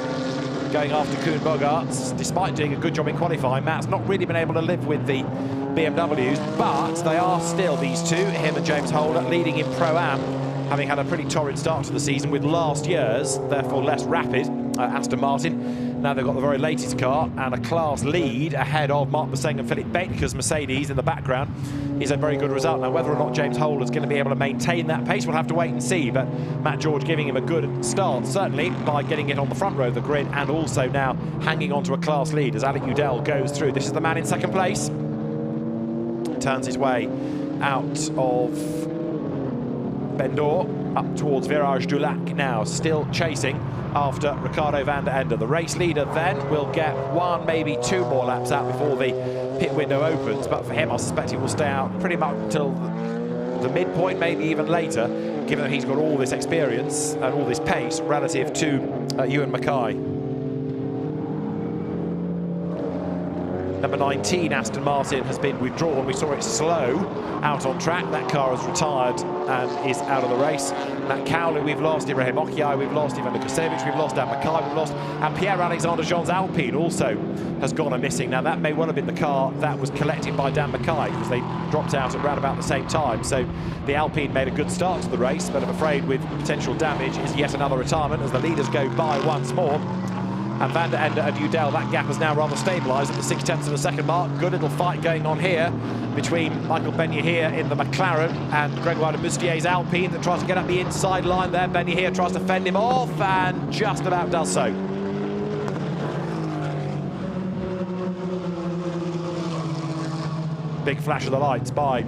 Speaker 1: going after Koen Bogarts. Despite doing a good job in qualifying, Matt's not really been able to live with the BMWs, but they are still, these two, him and James Holder, leading in Pro-Am, having had a pretty torrid start to the season with last year's, therefore less rapid, Aston Martin. Now they've got the very latest car and a class lead ahead of Mark Bosseng and Philip Baker's Mercedes in the background is a very good result. Now whether or not James Holder's going to be able to maintain that pace, we'll have to wait and see, but Matt George giving him a good start, certainly by getting it on the front row of the grid and also now hanging on to a class lead as Alec Udell goes through. This is the man in second place. Turns his way out of Bendor up towards Virage du Lac now, still chasing after Ricardo van der Ende. The race leader then will get 1, maybe 2 more laps out before the pit window opens, but for him I suspect he will stay out pretty much until the midpoint, maybe even later, given that he's got all this experience and all this pace relative to Ewan Mackay. Number 19, Aston Martin, has been withdrawn. We saw it slow out on track. That car has retired and is out of the race. Matt Cowley, we've lost. Ibrahim Okiai, we've lost. Ivan Lukasevich, we've lost. Dan Mackay, we've lost. And Pierre-Alexandre Jean's Alpine also has gone missing. Now, that may well have been the car that was collected by Dan Mackay because they dropped out at around about the same time. So the Alpine made a good start to the race, but I'm afraid with potential damage is yet another retirement as the leaders go by once more. And van der Ende and Udell, that gap has now rather stabilised at the 0.6 of a second mark. Good little fight going on here between Michael Ben-Yahir in the McLaren and Gregoire de Boustier's Alpine that tries to get up the inside line there. Ben-Yahir tries to fend him off and just about does so. Big flash of the lights by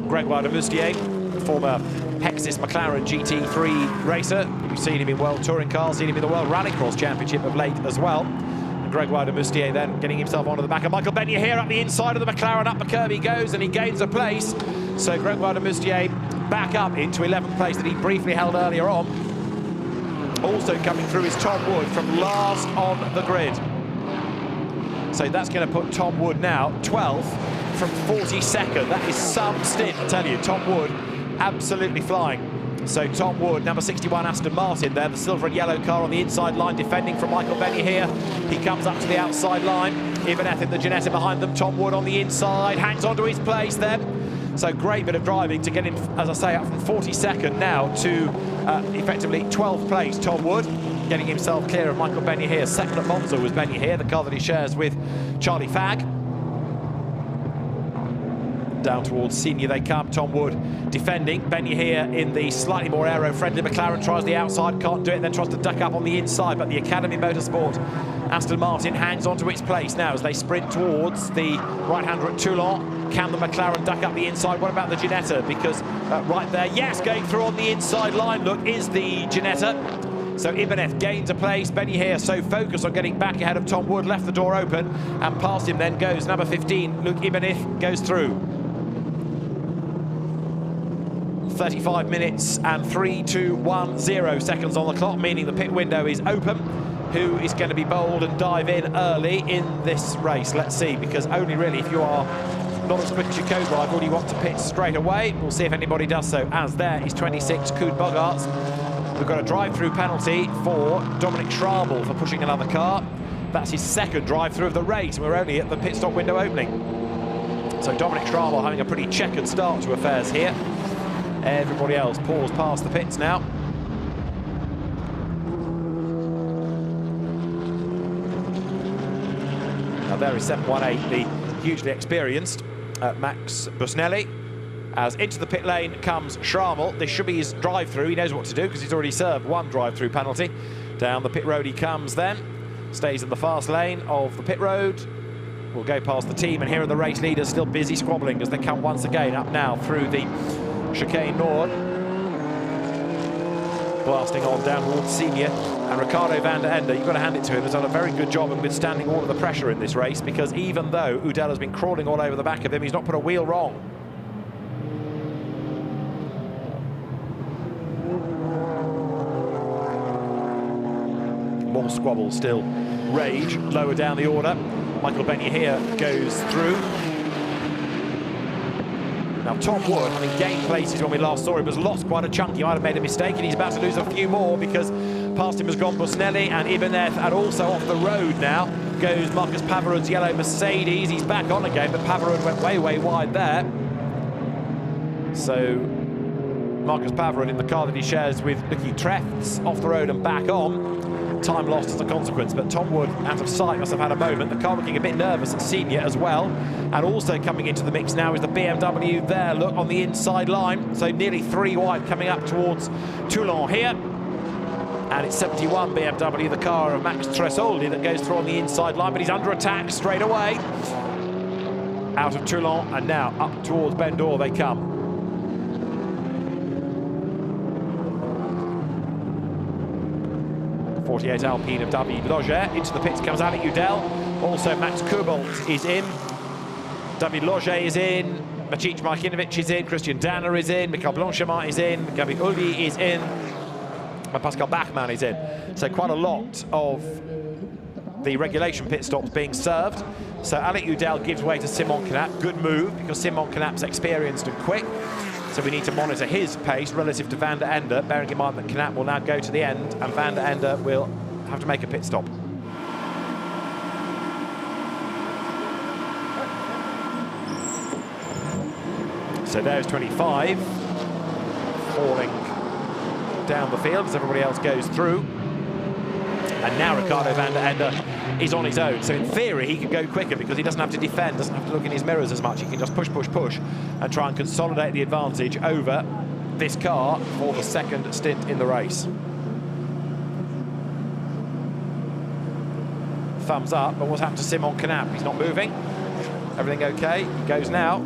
Speaker 1: Gregoire de Boustier, former Hexis McLaren GT3 racer. You've seen him in World Touring Cars, seen him in the World Rallycross Championship of late as well. Gregoire de Moustier then getting himself onto the back of Michael Benyia here up the inside of the McLaren. Up the curve he goes and he gains a place. So Gregoire de Moustier back up into 11th place that he briefly held earlier on. Also coming through is Tom Wood from last on the grid. So that's going to put Tom Wood now 12th from 42nd. That is some stint, I tell you. Tom Wood absolutely flying. So Tom Wood, number 61 Aston Martin there, the silver and yellow car on the inside line, defending from Michael Benyia here. He comes up to the outside line. Ibanez in the Ginetta behind them. Tom Wood on the inside, hangs onto his place then. So great bit of driving to get him, as I say, up from 42nd now to effectively 12th place. Tom Wood getting himself clear of Michael Benyia here. Second at Monza was Benyia here, the car that he shares with Charlie Fagg. Down towards Senior they come. Tom Wood defending. Benyia here in the slightly more aero-friendly McLaren, tries the outside, can't do it, then tries to duck up on the inside, but the Academy Motorsport Aston Martin hangs onto its place now as they sprint towards the right-hander at Toulon. Can the McLaren duck up the inside? What about the Ginetta? Because right there, yes, going through on the inside line, look, is the Ginetta. So Ibanez gains a place. Benyia here so focused on getting back ahead of Tom Wood, left the door open, and past him then goes number 15, Luc Ibanez, goes through. 35 minutes and 3:2:10 seconds on the clock, meaning the pit window is open. Who is going to be bold and dive in early in this race? Let's see, because only really if you are not as quick as your co-driver or you want to pit straight away. We'll see if anybody does so, as there is 26 Koen Bogaerts. We've got a drive-through penalty for Dominic Schrabel for pushing another car. That's his second drive-through of the race, and we're only at the pit stop window opening. So Dominic Schrabel having a pretty checkered start to affairs here. Everybody else pours past the pits now. Now there is 718, the hugely experienced Max Busnelli. As into the pit lane comes Schrabel. This should be his drive-through. He knows what to do because he's already served one drive-through penalty. Down the pit road he comes then. Stays in the fast lane of the pit road. We'll go past the team, and here are the race leaders still busy squabbling as they come once again up now through the Chicane Nord. Blasting on down towards Senior, and Ricardo van der Ende, you've got to hand it to him, has done a very good job of withstanding all of the pressure in this race, because even though Udell has been crawling all over the back of him, he's not put a wheel wrong. More squabbles still rage lower down the order. Michael Benyia here goes through. Now Tom Wood, having gained places when we last saw him, has lost quite a chunk. He might have made a mistake, and he's about to lose a few more, because past him has gone Busnelli and Ibanez, and also off the road now goes Marcus Pavarud's yellow Mercedes. He's back on again, but Pavarud went way, way wide there. So Marcus Pavarud in the car that he shares with Lucky Trefts, off the road and back on. Time lost as a consequence, but Tom Wood out of sight must have had a moment. The car looking a bit nervous at Senior as well, and also coming into the mix now is the BMW there, look, on the inside line, so nearly 3 wide coming up towards Toulon here. And it's 71 BMW, the car of Max Tresoldi, that goes through on the inside line, but he's under attack straight away. Out of Toulon, and now up towards Bendor they come. 48 Alpine of David Loger. Into the pits comes Alec Udell. Also Max Kobolt is in. David Loger is in. Maciej Markinovic is in. Christian Danner is in. Michael Blanchemont is in. Gabi Ulvi is in. And Pascal Bachmann is in. So quite a lot of the regulation pit stops being served. So Alec Udell gives way to Simon Knapp. Good move, because Simon Knapp's experienced and quick. So we need to monitor his pace relative to van der Ende, bearing in mind that Knapp will now go to the end, and van der Ende will have to make a pit stop. So there's 25, falling down the field as everybody else goes through. And now Ricardo van der Ende is on his own. So in theory, he can go quicker because he doesn't have to defend, doesn't have to look in his mirrors as much. He can just push, push, push and try and consolidate the advantage over this car for the second stint in the race. Thumbs up, but what's happened to Simon Knapp? He's not moving. Everything okay? He goes now.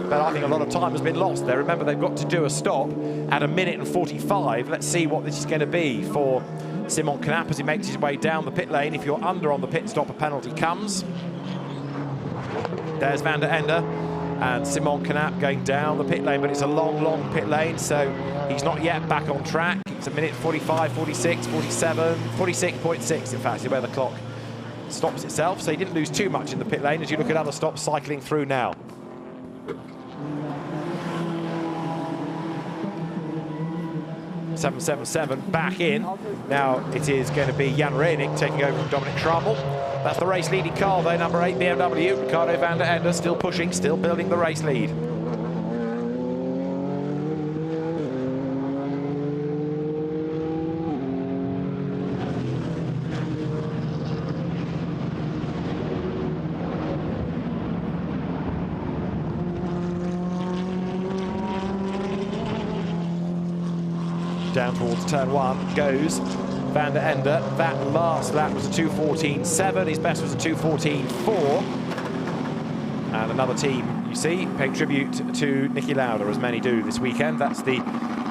Speaker 1: but I think a lot of time has been lost there. Remember, they've got to do a stop at 1:45. Let's see what this is going to be for Simon Knapp as he makes his way down the pit lane. If you're under on the pit stop, a penalty comes. There's Van der Ende and Simon Knapp going down the pit lane, but it's a long, long pit lane, so he's not yet back on track. It's 1:45, 46, 47, 46.6, in fact, is where the clock stops itself. So he didn't lose too much in the pit lane as you look at other stops cycling through now. .777 back in. Now it is going to be Jan Reinig taking over from Dominic Schrammel. That's the race leading car though, number 8 BMW. Ricardo van der Ende still pushing, still building the race lead. Down towards turn 1 goes Van der Ende. That last lap was a 2:14.7. His best was a 2:14.4. And another team, you see, paying tribute to Niki Lauda, as many do this weekend. That's the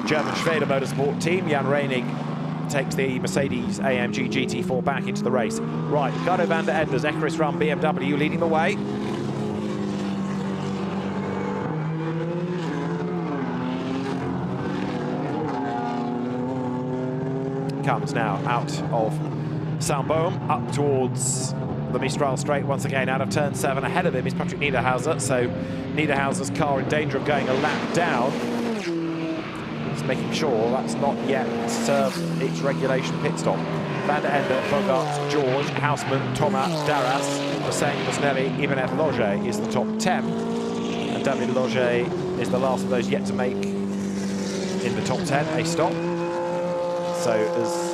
Speaker 1: German Schwede Motorsport team. Jan Reinig takes the Mercedes AMG GT4 back into the race. Right, Ricardo van der Ende's Equus Run BMW leading the way. Comes now out of Saint-Baume up towards the Mistral Straight once again out of turn 7. Ahead of him is Patrick Niederhauser, so Niederhauser's car in danger of going a lap down. Just making sure that's not yet served its regulation pit stop. Van der Ende, Bogart, George, Hausmann, Thomas, Darras, Hossein Busnelli, Ibanez Loge is the top 10. And David Loge is the last of those yet to make in the top 10 a stop. So as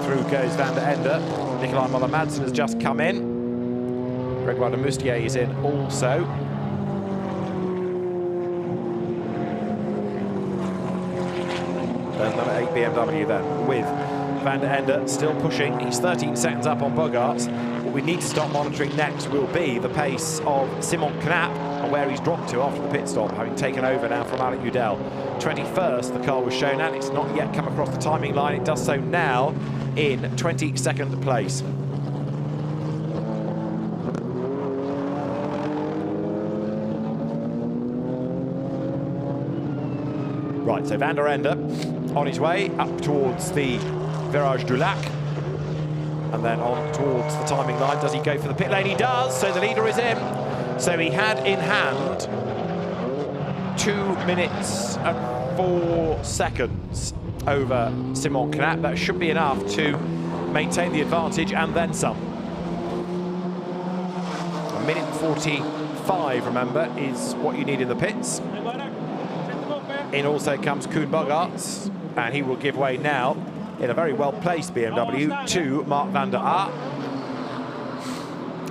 Speaker 1: through goes Van der Ende, Nikolai Müller-Madsen has just come in. Gregoire de Moustier is in also. There's number 8 BMW then, with Van der Ende still pushing. He's 13 seconds up on Bogarts. What we need to start monitoring next will be the pace of Simon Knapp and where he's dropped to after the pit stop, having taken over now from Alec Udell. 21st the car was shown at. It's not yet come across the timing line. It does so now in 22nd place. Right, so Van der Ende on his way up towards the Virage du Lac and then on towards the timing line. Does he go for the pit lane? He does, so the leader is in. So he had in hand 2 minutes and 4 seconds over Simon Knapp. That should be enough to maintain the advantage and then some. 1:45, remember, is what you need in the pits. In also comes Koen Bogarts, and he will give way now in a very well-placed BMW to Mark van der Aert.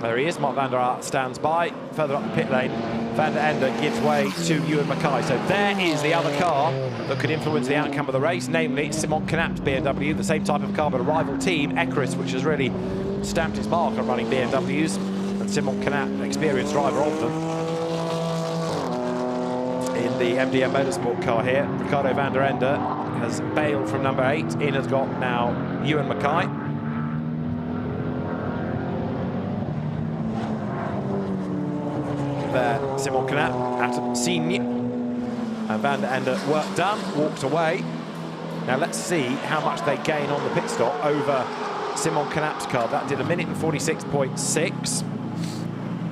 Speaker 1: There he is, Mark van der Aert stands by. Further up the pit lane, Van der Ende gives way to Ewan Mackay. So there is the other car that could influence the outcome of the race, namely Simon Knapp's BMW, the same type of car but a rival team, Equus, which has really stamped its mark on running BMWs, and Simon Knapp, an experienced driver of them. In the MDM Motorsport car here, Ricardo van der Ende has bailed from number 8. In has got now Ewan Mackay. There, Simon Knapp at Signe. And van der Ende, work done, walked away. Now let's see how much they gain on the pit stop over Simon Knapp's car. That did 1:46.6.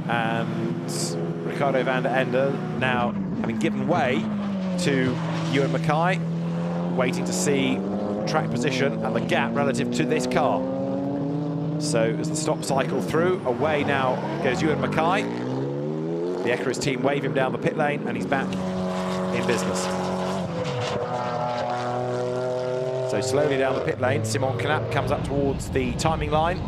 Speaker 1: And Ricardo van der Ende now having given way to Ewan Mackay, waiting to see track position and the gap relative to this car. So as the stop cycle through, away now goes Ewan Mackay. The Equus team wave him down the pit lane and he's back in business. So slowly down the pit lane, Simon Knapp comes up towards the timing line.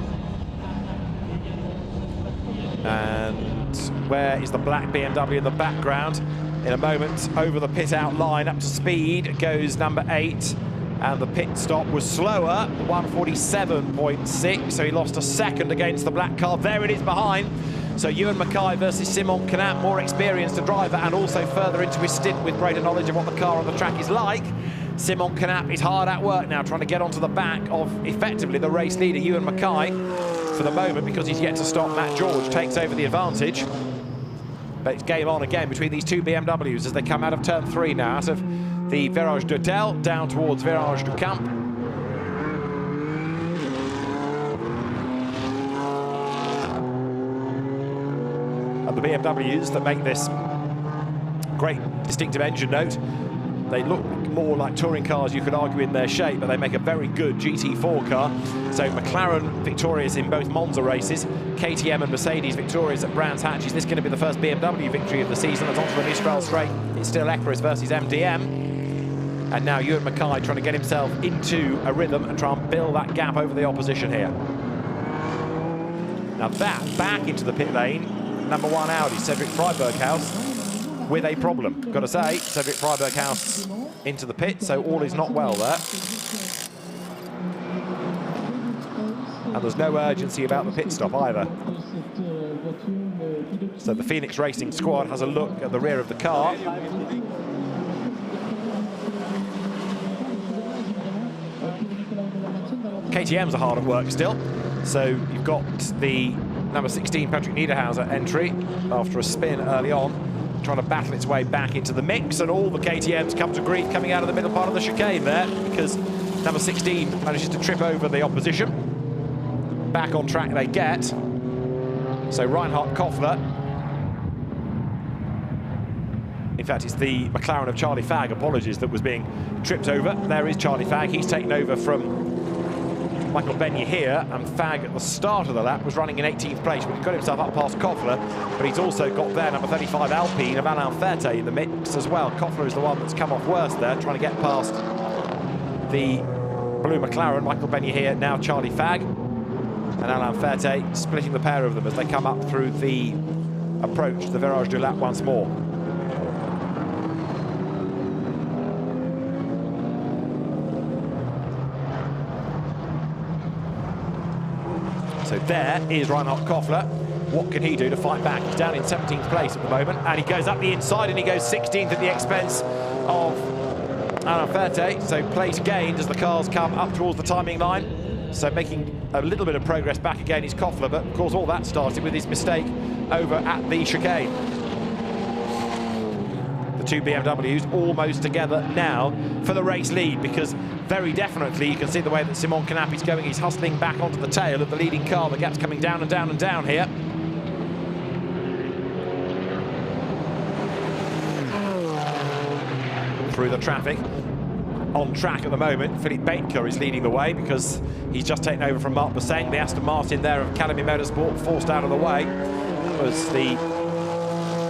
Speaker 1: And where is the black BMW in the background? In a moment, over the pit out line, up to speed goes number 8. And the pit stop was slower, 1:47.6, so he lost a second against the black car. There it is behind. So Ewan Mackay versus Simon Knapp, more experienced a driver and also further into his stint with greater knowledge of what the car on the track is like. Simon Knapp is hard at work now, trying to get onto the back of effectively the race leader, Ewan Mackay, for the moment, because he's yet to stop. Matt George takes over the advantage. But it's game on again between these two BMWs as they come out of turn 3 now, out of the Virage d'Hôtel down towards Virage du Camp. And the BMWs that make this great distinctive engine note, they look more like touring cars, you could argue, in their shape, but they make a very good GT4 car. So McLaren victorious in both Monza races, KTM and Mercedes victorious at Brands Hatch. Is this going to be the first BMW victory of the season? That's onto the Mistral straight. It's still Equus versus MDM. And now Ewan Mackay trying to get himself into a rhythm and try and build that gap over the opposition here. Now that, back into the pit lane, number 1 Audi, Cedric Freiberghaus, with a problem. Got to say, Cedric Freiberghaus into the pit, so all is not well there. And there's no urgency about the pit stop either. So the Phoenix Racing squad has a look at the rear of the car. KTM's are hard at work still. So you've got the number 16 Patrick Niederhauser entry after a spin early on, trying to battle its way back into the mix, and all the KTMs come to grief coming out of the middle part of the chicane there, because number 16 manages to trip over the opposition. Back on track they get. So Reinhard Koffler, in fact it's the McLaren of Charlie Fagg, apologies, that was being tripped over. There is Charlie Fagg, he's taken over from Michael Benye here, and Fagg at the start of the lap was running in 18th place, but he got himself up past Koffler, but he's also got there number 35 Alpine of Alain Ferté in the mix as well. Koffler is the one that's come off worst there, trying to get past the blue McLaren. Michael Benye here, now Charlie Fagg, and Alain Ferté splitting the pair of them as they come up through the approach to the Virage du Lac once more. So there is Reinhard Koffler. What can he do to fight back? He's down in 17th place at the moment, and he goes up the inside and he goes 16th at the expense of Alain Ferté. So place gained as the cars come up towards the timing line. So making a little bit of progress back again is Koffler, but of course all that started with his mistake over at the chicane. The two BMWs almost together now for the race lead, because very definitely you can see the way that Simon Knapp is going. He's hustling back onto the tail of the leading car. The gap's coming down and down and down here. Through the traffic. On track at the moment, Philippe Baker is leading the way because he's just taken over from Marc Bosseng. The Aston Martin there of Academy Motorsport forced out of the way. That was the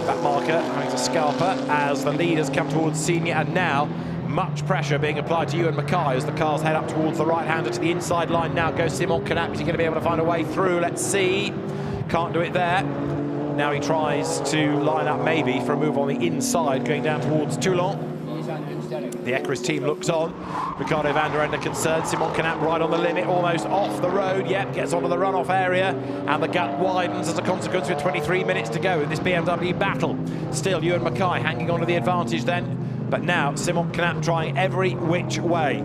Speaker 1: back marker having to scarper as the leaders come towards senior, and now much pressure being applied to Ewan Mackay as the cars head up towards the right-hander to the inside line. Now goes Simon Knapp. Is he going to be able to find a way through? Let's see. Can't do it there. Now he tries to line up maybe for a move on the inside going down towards Toulon. The Equus team looks on. Ricardo van der Ende concerned. Simon Knapp right on the limit, almost off the road. Yep, gets onto the runoff area, and the gap widens as a consequence with 23 minutes to go in this BMW battle. Still Ewan Mackay hanging on to the advantage then, but now Simon Knapp trying every which way.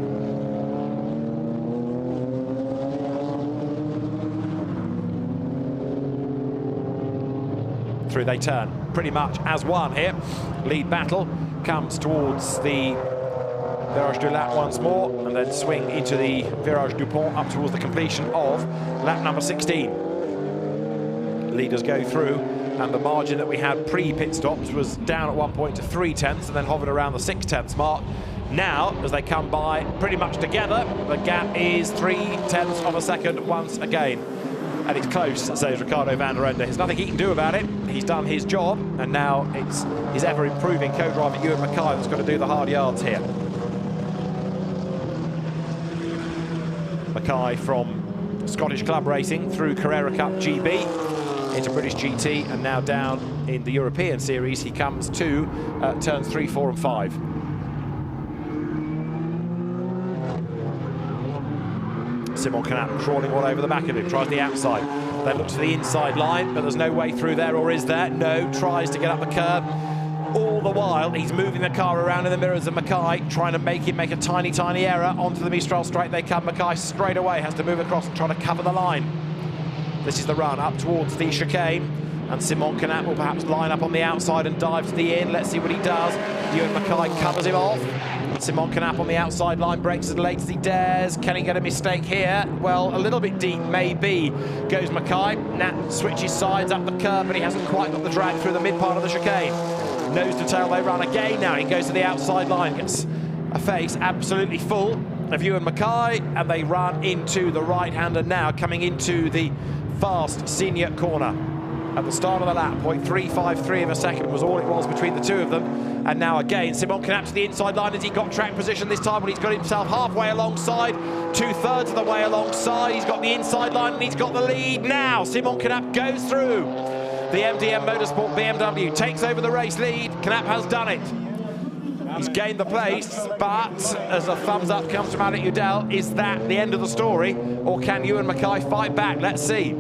Speaker 1: Through they turn, pretty much as one here. Lead battle comes towards the Virage du Lac once more, and then swing into the Virage du Pont up towards the completion of lap number 16. Leaders go through, and the margin that we had pre-pit stops was down at one point to 3/10 and then hovered around the 6/10 mark. Now, as they come by pretty much together, the gap is 3/10 of a second once again. And it's close, says Ricardo van der Ende. There's nothing he can do about it. He's done his job, and now it's his ever-improving co-driver Ewan Mackay that's got to do the hard yards here. Mackay from Scottish Club Racing through Carrera Cup GB into British GT, and now down in the European Series he comes to turns 3, 4 and 5. Simon Knapp crawling all over the back of him, tries the outside. They look to the inside line, but there's no way through there, or is there? No, tries to get up the curb. All the while, he's moving the car around in the mirrors of Mackay, trying to make him make a tiny, tiny error. Onto the Mistral straight they come. Mackay straight away has to move across and try to cover the line. This is the run up towards the chicane, and Simon Canap will perhaps line up on the outside and dive to the in. Let's see what he does. Ewan Mackay covers him off. Simon Canap on the outside line, breaks as late as he dares. Can he get a mistake here? Well, a little bit deep, maybe. Goes Mackay. Nat switches sides up the curb, but he hasn't quite got the drag through the mid part of the chicane. Nose to tail they run again now. He goes to the outside line, gets a face absolutely full of Ewan Mackay, and they run into the right-hander now, coming into the fast senior corner. At the start of the lap, 0.353 of a second was all it was between the two of them. And now again, Simon Canap to the inside line. Has he got track position this time? Well, he's got himself halfway alongside, 2/3 of the way alongside. He's got the inside line and he's got the lead now. Simon Canap goes through. The MDM Motorsport BMW takes over the race lead. Canap has done it. He's gained the place, but as a thumbs up comes from Alec Udell, is that the end of the story, or can Ewan Mackay fight back? Let's see.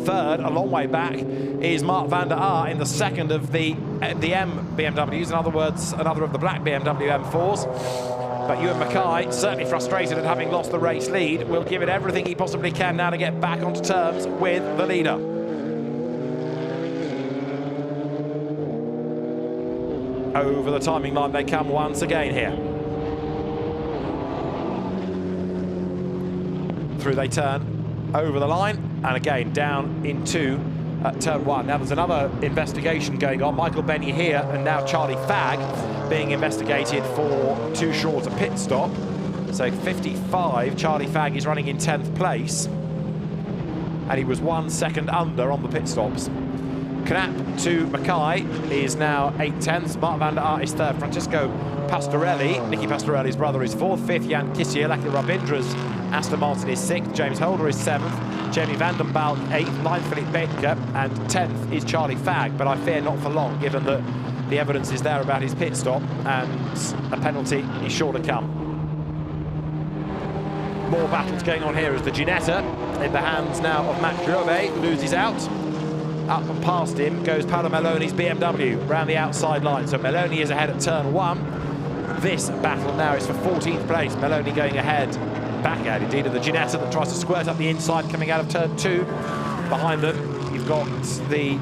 Speaker 1: Third, a long way back, is Mark van der Aar in the second of the MDM BMWs, in other words, another of the black BMW M4s. But Ewan Mackay, certainly frustrated at having lost the race lead, will give it everything he possibly can now to get back onto terms with the leader. Over the timing line they come once again here. Through they turn, over the line, and again down into turn one. Now there's another investigation going on. Michael Benny here, and now Charlie Fagg being investigated for too short a pit stop. So 55, Charlie Fagg is running in 10th place, and he was 1 second under on the pit stops. Canap to Mackay is now 8/10. Mark van der Aar is third. Francesco Pastorelli, Nicky Pastorelli's brother, is fourth. Fifth, Jan Kissier. Lucky Rabindra's Aston Martin is sixth. James Holder is seventh. Jamie van den Balk eighth. Ninth, Philippe Baker. And 10th is Charlie Fagg. But I fear not for long, given that the evidence is there about his pit stop, and a penalty is sure to come. More battles going on here as the Ginetta, in the hands now of Matt Grobe, loses out. Up and past him goes Paolo Meloni's BMW round the outside line. So Meloni is ahead at turn one. This battle now is for 14th place. Meloni going ahead, back ahead indeed, of the Ginetta that tries to squirt up the inside coming out of turn two. Behind them, you've got the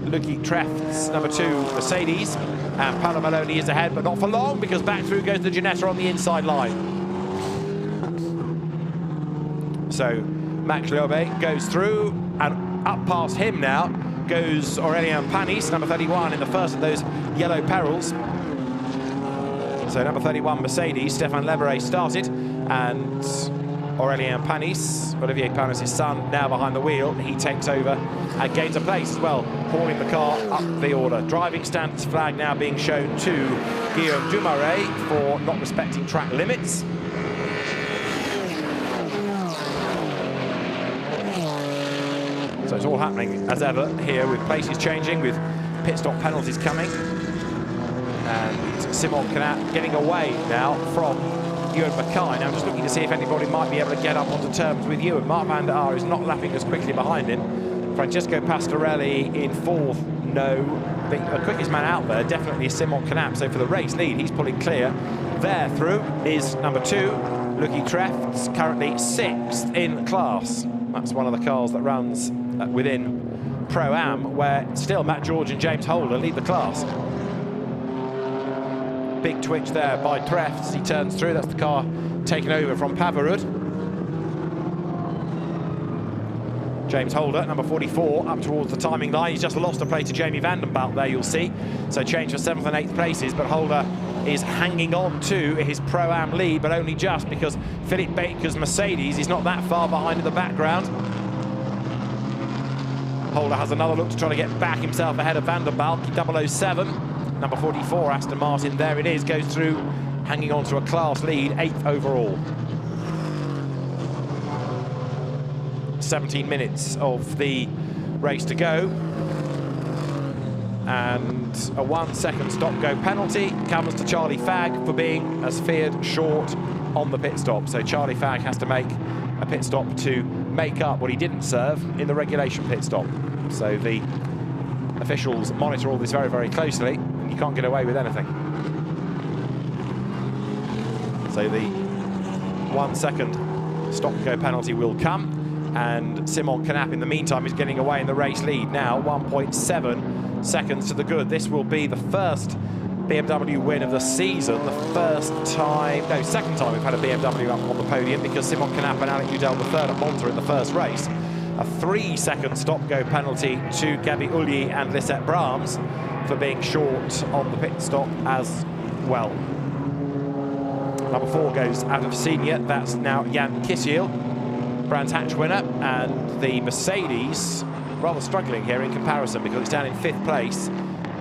Speaker 1: Lucky Trefts number 2 Mercedes. And Paolo Meloni is ahead, but not for long, because back through goes the Ginetta on the inside line. So Max Lobe goes through, and up past him now goes Aurélien Panis, number 31, in the first of those yellow perils. So number 31 Mercedes, Stéphane Leverret started, and Aurélien Panis, Olivier Panis' son, now behind the wheel. He takes over and gains a place as well, hauling the car up the order. Driving stance flag now being shown to Guillaume Dumaret for not respecting track limits. So it's all happening as ever here, with places changing, with pit stop penalties coming. And Simon Canap getting away now from Ewan Mackay. Now I'm just looking to see if anybody might be able to get up onto terms with Ewan. Mark van der Aar is not lapping as quickly behind him. Francesco Pastorelli in fourth. No, the quickest man out there definitely is Simon Canap. So for the race lead, he's pulling clear. There through is number 2, Lucky Trefts, currently 6th in class. That's one of the cars that runs within Pro-Am, where still Matt George and James Holder lead the class. Big twitch there by Trefts as he turns through. That's the car taken over from Pavarud. James Holder, number 44, up towards the timing line. He's just lost a place to Jamie van den Balk there, you'll see. So change for 7th and 8th places, but Holder is hanging on to his Pro-Am lead, but only just, because Philippe Baker's Mercedes is not that far behind in the background. Holder has another look to try to get back himself ahead of van den Balk, 007. Number 44, Aston Martin, there it is, goes through, hanging on to a class lead, 8th overall. 17 minutes of the race to go. And a 1 second stop-go penalty comes to Charlie Fagg for being, as feared, short on the pit stop. So Charlie Fagg has to make a pit stop to make up what he didn't serve in the regulation pit stop. So the officials monitor all this very, very closely. You can't get away with anything. So the 1 second stop-go penalty will come, and Simon Knapp in the meantime is getting away in the race lead now, 1.7 seconds to the good. This will be the first BMW win of the season, second time we've had a BMW up on the podium, because Simon Knapp and Alec Udell the third at Monza in the first race. A 3-second stop-go penalty to Gabi Ulli and Lisette Brahms for being short on the pit stop as well. Number 4 goes out of senior. That's now Jan Kisiel, Brands Hatch winner, and the Mercedes rather struggling here in comparison because it's down in 5th place,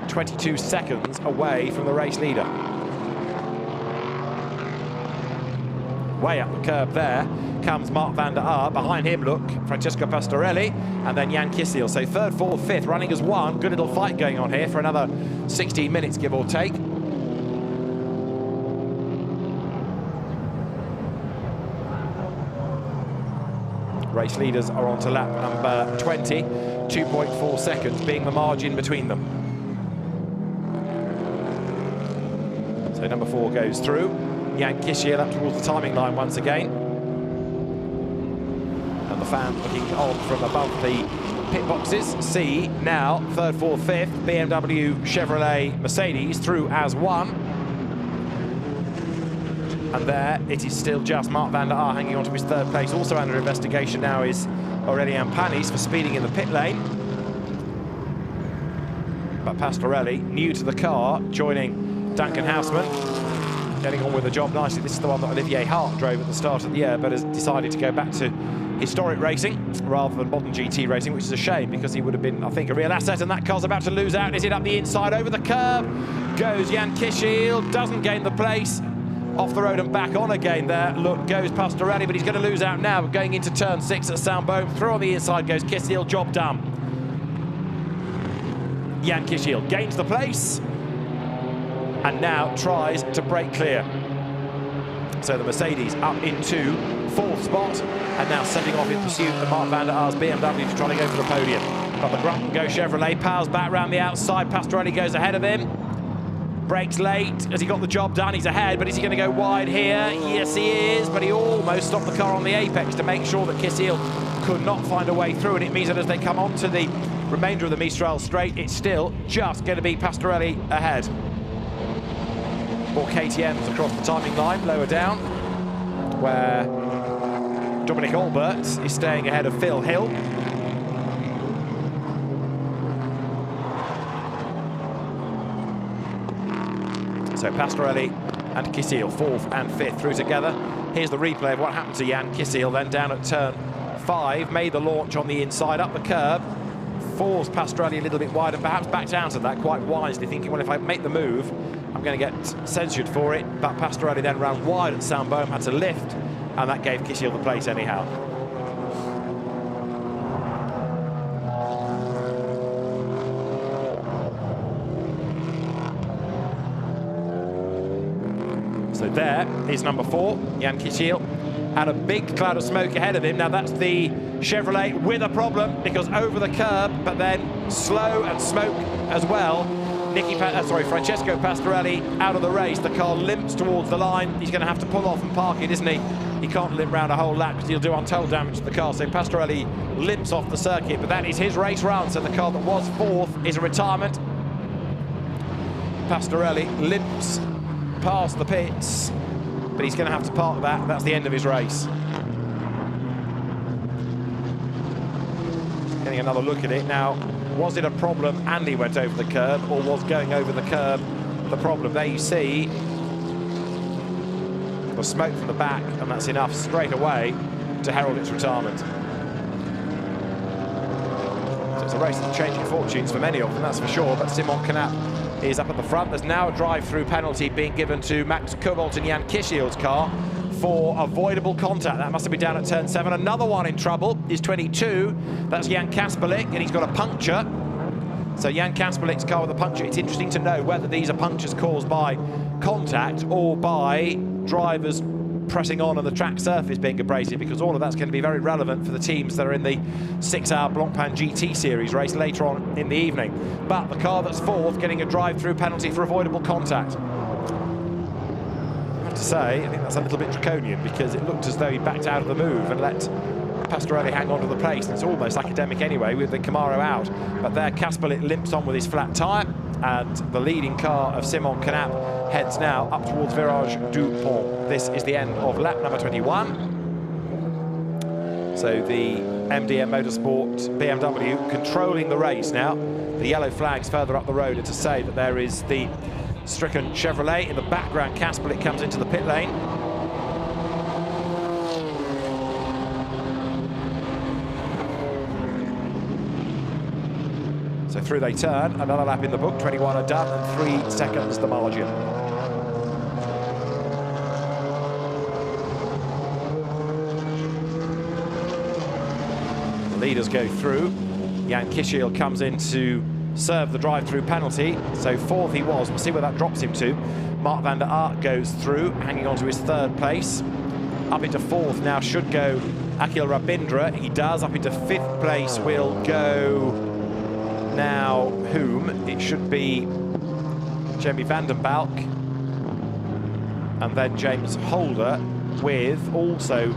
Speaker 1: 22 seconds away from the race leader. Way up the curb there comes Mark van der Aar. Behind him, look, Francesco Pastorelli, and then Jan Kisiel. So 3rd, 4th, 5th, running as one. Good little fight going on here for another 16 minutes, give or take. Race leaders are on to lap number 20, 2.4 seconds being the margin between them. So number 4 goes through. Jan Kisiel up towards the timing line once again. And the fans looking on from above the pit boxes see now 3rd, 4th, 5th, BMW, Chevrolet, Mercedes through as one. And there it is still just Mark van der Aar hanging on to his 3rd place. Also under investigation now is Aurélien Panis for speeding in the pit lane. But Pastorelli, new to the car, joining Duncan Houseman, getting on with the job nicely. This is the one that Olivier Hart drove at the start of the year, but has decided to go back to historic racing rather than modern GT racing, which is a shame because he would have been, I think, a real asset. And that car's about to lose out. Is it up the inside over the curb? Goes Jan Kisiel, doesn't gain the place. Off the road and back on again there. Look, goes Pastorelli, but he's going to lose out now. Going into turn 6 at Saint-Baume. Through on the inside goes Kisiel, job done. Jan Kisiel gains the place and now tries to break clear. So the Mercedes up into 4th spot and now setting off in pursuit of Mark van der Aar's BMW to try to go for the podium. But the Grunt & Go Chevrolet powers back round the outside. Pastorelli goes ahead of him. Brakes late. Has he got the job done? He's ahead, but is he going to go wide here? Yes, he is, but he almost stopped the car on the apex to make sure that Kisiel could not find a way through, and it means that as they come on to the remainder of the Mistral straight, it's still just going to be Pastorelli ahead. More KTMs across the timing line, lower down, where Dominic Albert is staying ahead of Phil Hill. So Pastorelli and Kisiel, 4th and 5th through together. Here's the replay of what happened to Jan Kisiel then down at turn 5. Made the launch on the inside, up the curb. Forced Pastorelli a little bit wide and perhaps backed out of that quite wisely, thinking, well, if I make the move, I'm going to get censured for it. But Pastorelli then ran wide at Saint-Baume, had to lift, and that gave Kisiel the place anyhow. So there is number 4, Jan Kisiel, and a big cloud of smoke ahead of him. Now that's the Chevrolet with a problem because over the curb, but then slow and smoke as well. Francesco Pastorelli out of the race. The car limps towards the line. He's going to have to pull off and park it, isn't he? He can't limp round a whole lap because he'll do untold damage to the car. So Pastorelli limps off the circuit, but that is his race run. So the car that was 4th is a retirement. Pastorelli limps past the pits, but he's going to have to park that. That's the end of his race. Getting another look at it now. Was it a problem and he went over the curb, or was going over the curb the problem? There you see the smoke from the back, and that's enough straight away to herald its retirement. So it's a race that's changing fortunes for many of them, that's for sure, but Simon Knapp is up at the front. There's now a drive-through penalty being given to Max Cobalt and Jan Kisiel's car for avoidable contact. That must have been down at turn 7. Another one in trouble is 22. That's Jan Kasperlik, and he's got a puncture. So Jan Kasperlik's car with a puncture. It's interesting to know whether these are punctures caused by contact or by drivers pressing on and the track surface being abrasive, because all of that's going to be very relevant for the teams that are in the 6-hour Blancpain GT Series race later on in the evening. But the car that's fourth getting a drive-through penalty for avoidable contact. I have to say, I think that's a little bit draconian, because it looked as though he backed out of the move and let Pastorelli hang on to the place. It's almost academic anyway with the Camaro out. But there Kasperlik limps on with his flat tyre, and the leading car of Simon Canap heads now up towards Virage du Pont. This is the end of lap number 21. So the MDM Motorsport BMW controlling the race now. The yellow flag's further up the road, and to say that there is the stricken Chevrolet in the background. Kasperlik comes into the pit lane. So through they turn, another lap in the book, 21 are done, and 3 seconds the margin. The leaders go through. Jan Kishiel comes in to serve the drive-through penalty. So fourth he was, we'll see where that drops him to. Mark van der Aert goes through, hanging on to his third place. Up into fourth now should go Akhil Rabindra. He does. Up into fifth place will go now whom? It should be Jamie van den Balk. And then James Holder, with also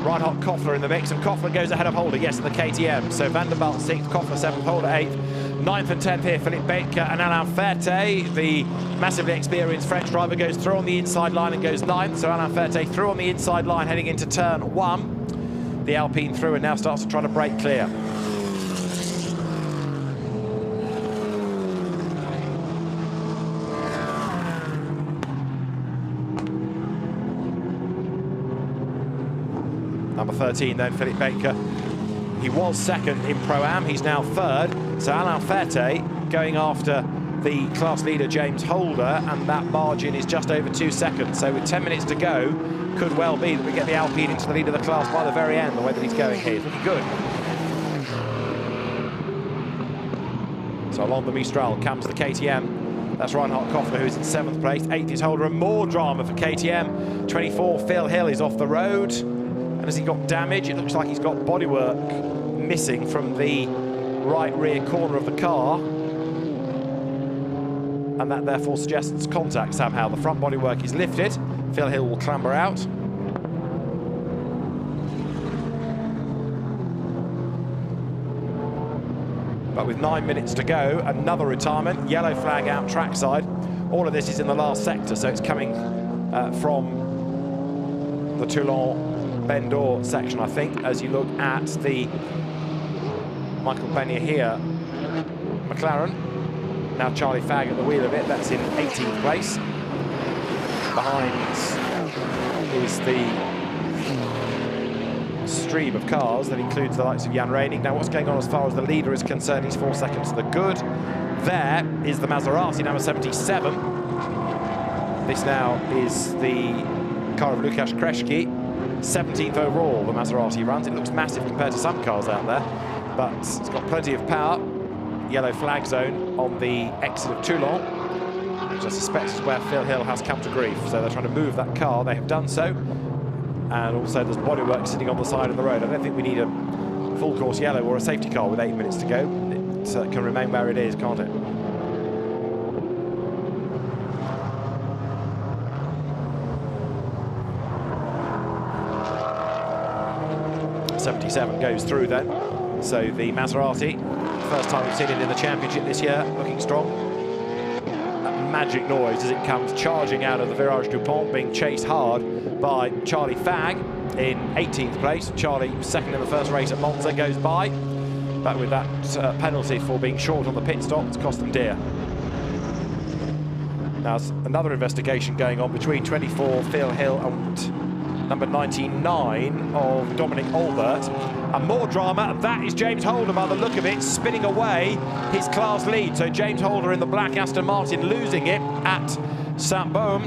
Speaker 1: Reinhard Koffler in the mix, and Koffler goes ahead of Holder, yes, in the KTM. So van den Balk 6th, Koffler 7th, Holder 8th, 9th and 10th here, Philippe Baker and Alain Ferté. The massively experienced French driver goes through on the inside line and goes 9th. So Alain Ferté through on the inside line heading into turn 1. The Alpine through and now starts to try to break clear. Number 13 then, Philippe Baker. He was second in Pro-Am, he's now third. So Alain Ferté going after the class leader James Holder, and that margin is just over 2 seconds. So with 10 minutes to go, could well be that we get the Alpine into the lead of the class by the very end, the way that he's going here. He's looking good. So along the Mistral comes the KTM. That's Reinhard Koffler, who's in 7th place. 8th is Holder, and more drama for KTM. 24, Phil Hill is off the road. And has he got damage? It looks like he's got bodywork missing from the right rear corner of the car. And that therefore suggests contact somehow. The front bodywork is lifted. Phil Hill will clamber out. But with 9 minutes to go, another retirement. Yellow flag out trackside. All of this is in the last sector, so it's coming from the Toulon Ben d'Or section, I think, as you look at the Michael Benya here. McLaren, now Charlie Fagg at the wheel of it, that's in 18th place. Behind is the stream of cars that includes the likes of Jan Reining. Now what's going on as far as the leader is concerned, he's 4 seconds to the good. There is the Maserati, number 77. This now is the car of Lukasz Kreszki. 17th overall, the Maserati runs. It looks massive compared to some cars out there, but it's got plenty of power. Yellow flag zone on the exit of Toulon, which I suspect is where Phil Hill has come to grief. So they're trying to move that car. They have done so. And also there's bodywork sitting on the side of the road. I don't think we need a full course yellow or a safety car with 8 minutes to go. It can remain where it is, can't it? '77 goes through then. So the Maserati, first time we've seen it in the championship this year, looking strong. That magic noise as it comes charging out of the Virage du Pont, being chased hard by Charlie Fagg in 18th place. Charlie, second in the first race at Monza, goes by. But with that penalty for being short on the pit stop, it's cost them dear. Now there's another investigation going on between 24 Phil Hill and number 99 of Dominic Olbert. And more drama, and that is James Holder by the look of it, spinning away his class lead. So James Holder in the black Aston Martin losing it at Saint-Baume,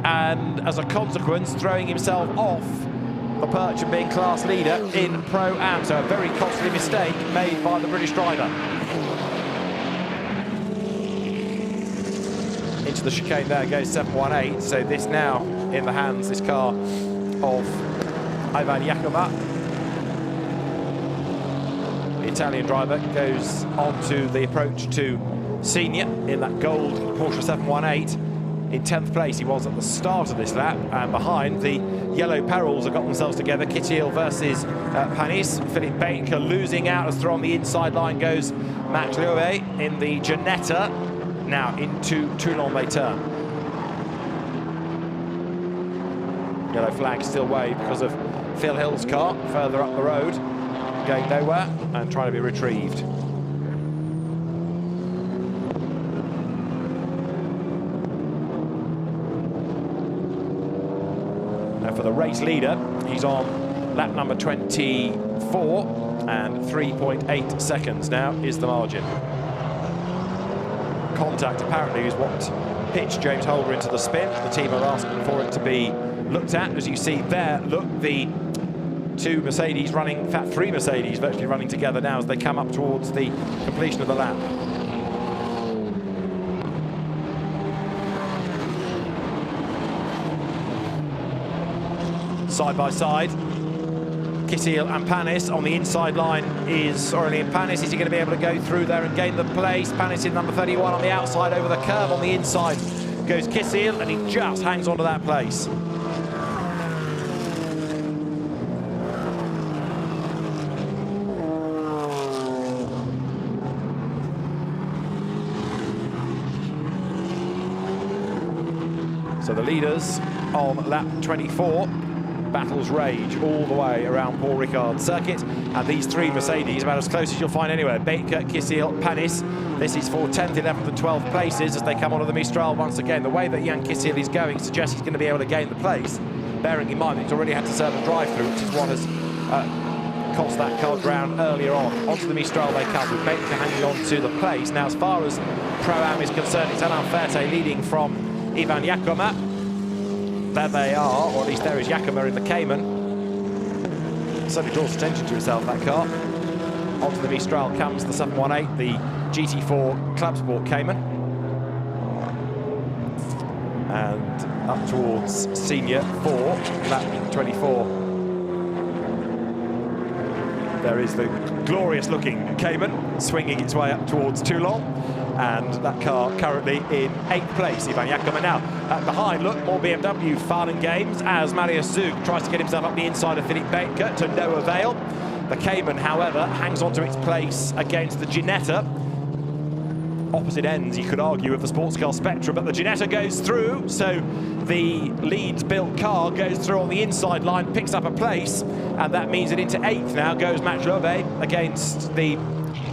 Speaker 1: and as a consequence throwing himself off the perch of being class leader in Pro-Am. So a very costly mistake made by the British driver. Into the chicane there goes 718. So this now in the hands, this car, of Ivan Jakoma. The Italian driver goes on to the approach to Senior in that gold Porsche 718. In 10th place he was at the start of this lap, and behind the yellow perils have got themselves together. Kittil versus Panis. Philippe Baker losing out as through on the inside line goes Max Loewe in the Ginetta. Now into Toulon they turn. Yellow flag still waved because of Phil Hill's car further up the road, going nowhere and trying to be retrieved. Now for the race leader, he's on lap number 24, and 3.8 seconds now is the margin. Contact apparently is what pitched James Holder into the spin. The team are asking for it to be looked at. As you see there, look, the two Mercedes running, in fact 3 Mercedes virtually running together now as they come up towards the completion of the lap. Side by side, Kittil and Panis on the inside line is Aurélien Panis. Is he going to be able to go through there and gain the place? Panis in number 31 on the outside over the curve. On the inside goes Kittil, and he just hangs on to that place. So the leaders on lap 24. Battles rage all the way around Paul Ricard circuit, and these 3 Mercedes about as close as you'll find anywhere. Baker, Kittil, Panis. This is for 10th, 11th and 12th places as they come onto the Mistral once again. The way that Jan Kittil is going suggests he's going to be able to gain the place, bearing in mind that he's already had to serve a drive-through, which is what has cost that car ground earlier on. Onto the Mistral they come, with Baker hanging on to the place. Now, as far as Pro-Am is concerned, it's Alain Ferté leading from Ivan Jakoma. There they are, or at least there is Jakoma in the Cayman. Certainly draws attention to itself, that car. Onto the Mistral comes the 718, the GT4 Club Sport Cayman. And up towards Senior 4, lap 24. There is the glorious-looking Cayman swinging its way up towards Toulon. And that car currently in 8th place, Ivan Jakoma. Now, behind, look, more BMW fun and games as Marius Zug tries to get himself up the inside of Philippe Baker to no avail. The Cayman, however, hangs on to its place against the Ginetta. Opposite ends, you could argue, of the sports car spectrum, but the Ginetta goes through, so the Leeds-built car goes through on the inside line, picks up a place, and that means that into 8th now goes Max Loewe against the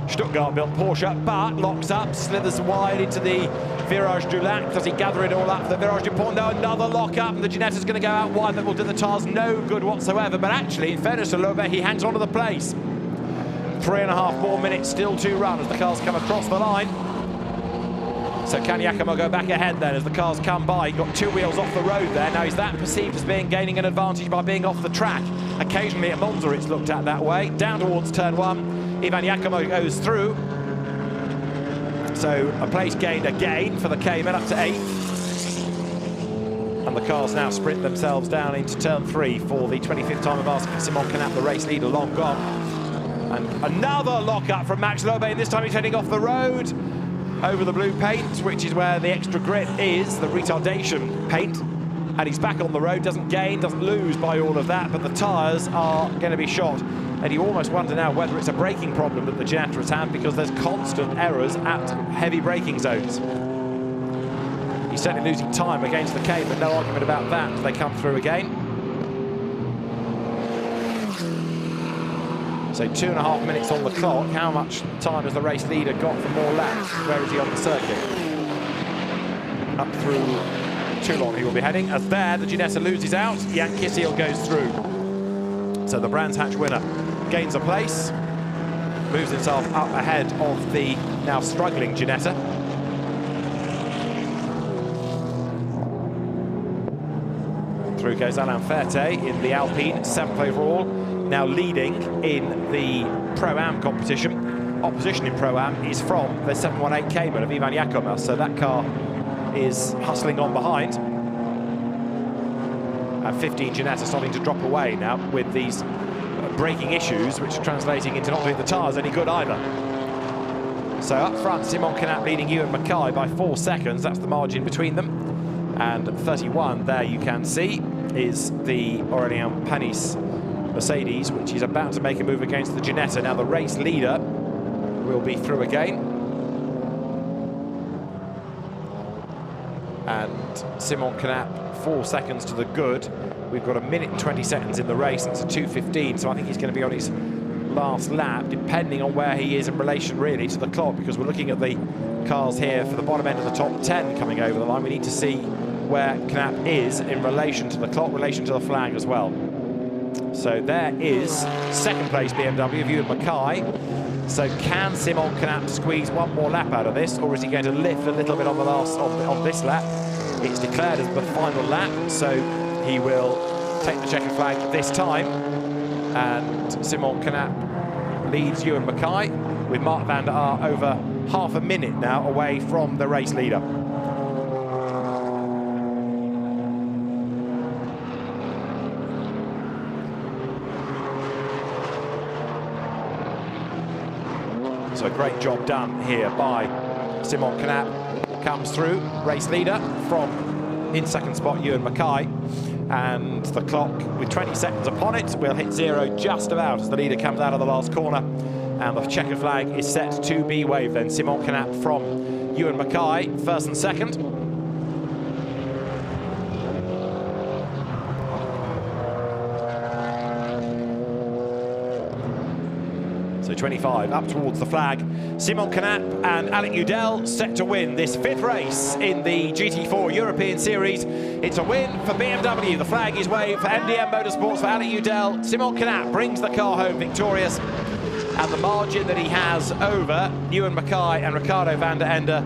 Speaker 1: Stuttgart-built Porsche, but locks up, slithers wide into the Virage du Lac. Does he gather it all up for the Virage du Pont? No, another lock up, and the Ginetta's going to go out wide. That will do the tyres no good whatsoever, but actually, in fairness to Loewe, he hangs on to the place. 3.5 more minutes still to run as the cars come across the line. So can Jakoma go back ahead then as the cars come by? He got 2 wheels off the road there. Now, is that perceived as being gaining an advantage by being off the track? Occasionally at Monza it's looked at that way. Down towards turn 1. Ivan Jakoma goes through. So a place gained again for the Cayman up to 8th. And the cars now sprint themselves down into turn 3 for the 25th time of asking Simon Canap, the race leader, long gone. And another lock-up from Max Loewe, and this time he's heading off the road over the blue paint, which is where the extra grit is, the retardation paint. And he's back on the road, doesn't gain, doesn't lose by all of that, but the tyres are going to be shot. And you almost wonder now whether it's a braking problem that the Ginetta has had, because there's constant errors at heavy braking zones. He's certainly losing time against the Cayman, no argument about that as they come through again. So 2.5 minutes on the clock. How much time has the race leader got for more laps? Where is he on the circuit? Up through Toulon he will be heading, as there the Ginetta loses out. Jan Kittil goes through. So the Brands Hatch winner gains a place, moves himself up ahead of the now struggling Ginetta. Through goes Alain Ferté in the Alpine, 7th overall, now leading in the Pro-Am competition. Opposition in Pro-Am is from the 718 Cayman of Ivan Jakoma, so that car is hustling on behind. And 15 Ginetta starting to drop away now with these braking issues, which are translating into not doing the tyres any good either. So up front, Simon Canap leading Ewan Mackay by 4 seconds. That's the margin between them. And 31 there you can see is the Aurélien Panis Mercedes, which is about to make a move against the Ginetta. Now the race leader will be through again. And Simon Canap 4 seconds to the good. We've got 1 minute and 20 seconds in the race. It's a 2:15, so I think he's going to be on his last lap, depending on where he is in relation really to the clock, because we're looking at the cars here for the bottom end of the top 10 coming over the line. We need to see where Canap is in relation to the clock, relation to the flag as well. So there is second place BMW of Ewan Mackay. So can Simon Canap squeeze one more lap out of this, or is he going to lift a little bit on the last of this lap? It's declared as the final lap, so he will take the checkered flag this time. And Simon Canap leads Ewan Mackay, with Mark van der Aar over half a minute now away from the race leader. So a great job done here by Simon Canap. Comes through, race leader from in second spot, Ewan Mackay. And the clock, with 20 seconds upon it, will hit 0 just about as the leader comes out of the last corner. And the checkered flag is set to be waved then. Simon Canap from Ewan Mackay, first and second. So 25 up towards the flag. Simon Canap and Alec Udell set to win this 5th race in the GT4 European Series. It's a win for BMW. The flag is waved for MDM Motorsports for Alec Udell. Simon Canap brings the car home victorious. And the margin that he has over Ewan Mackay and Ricardo van der Ende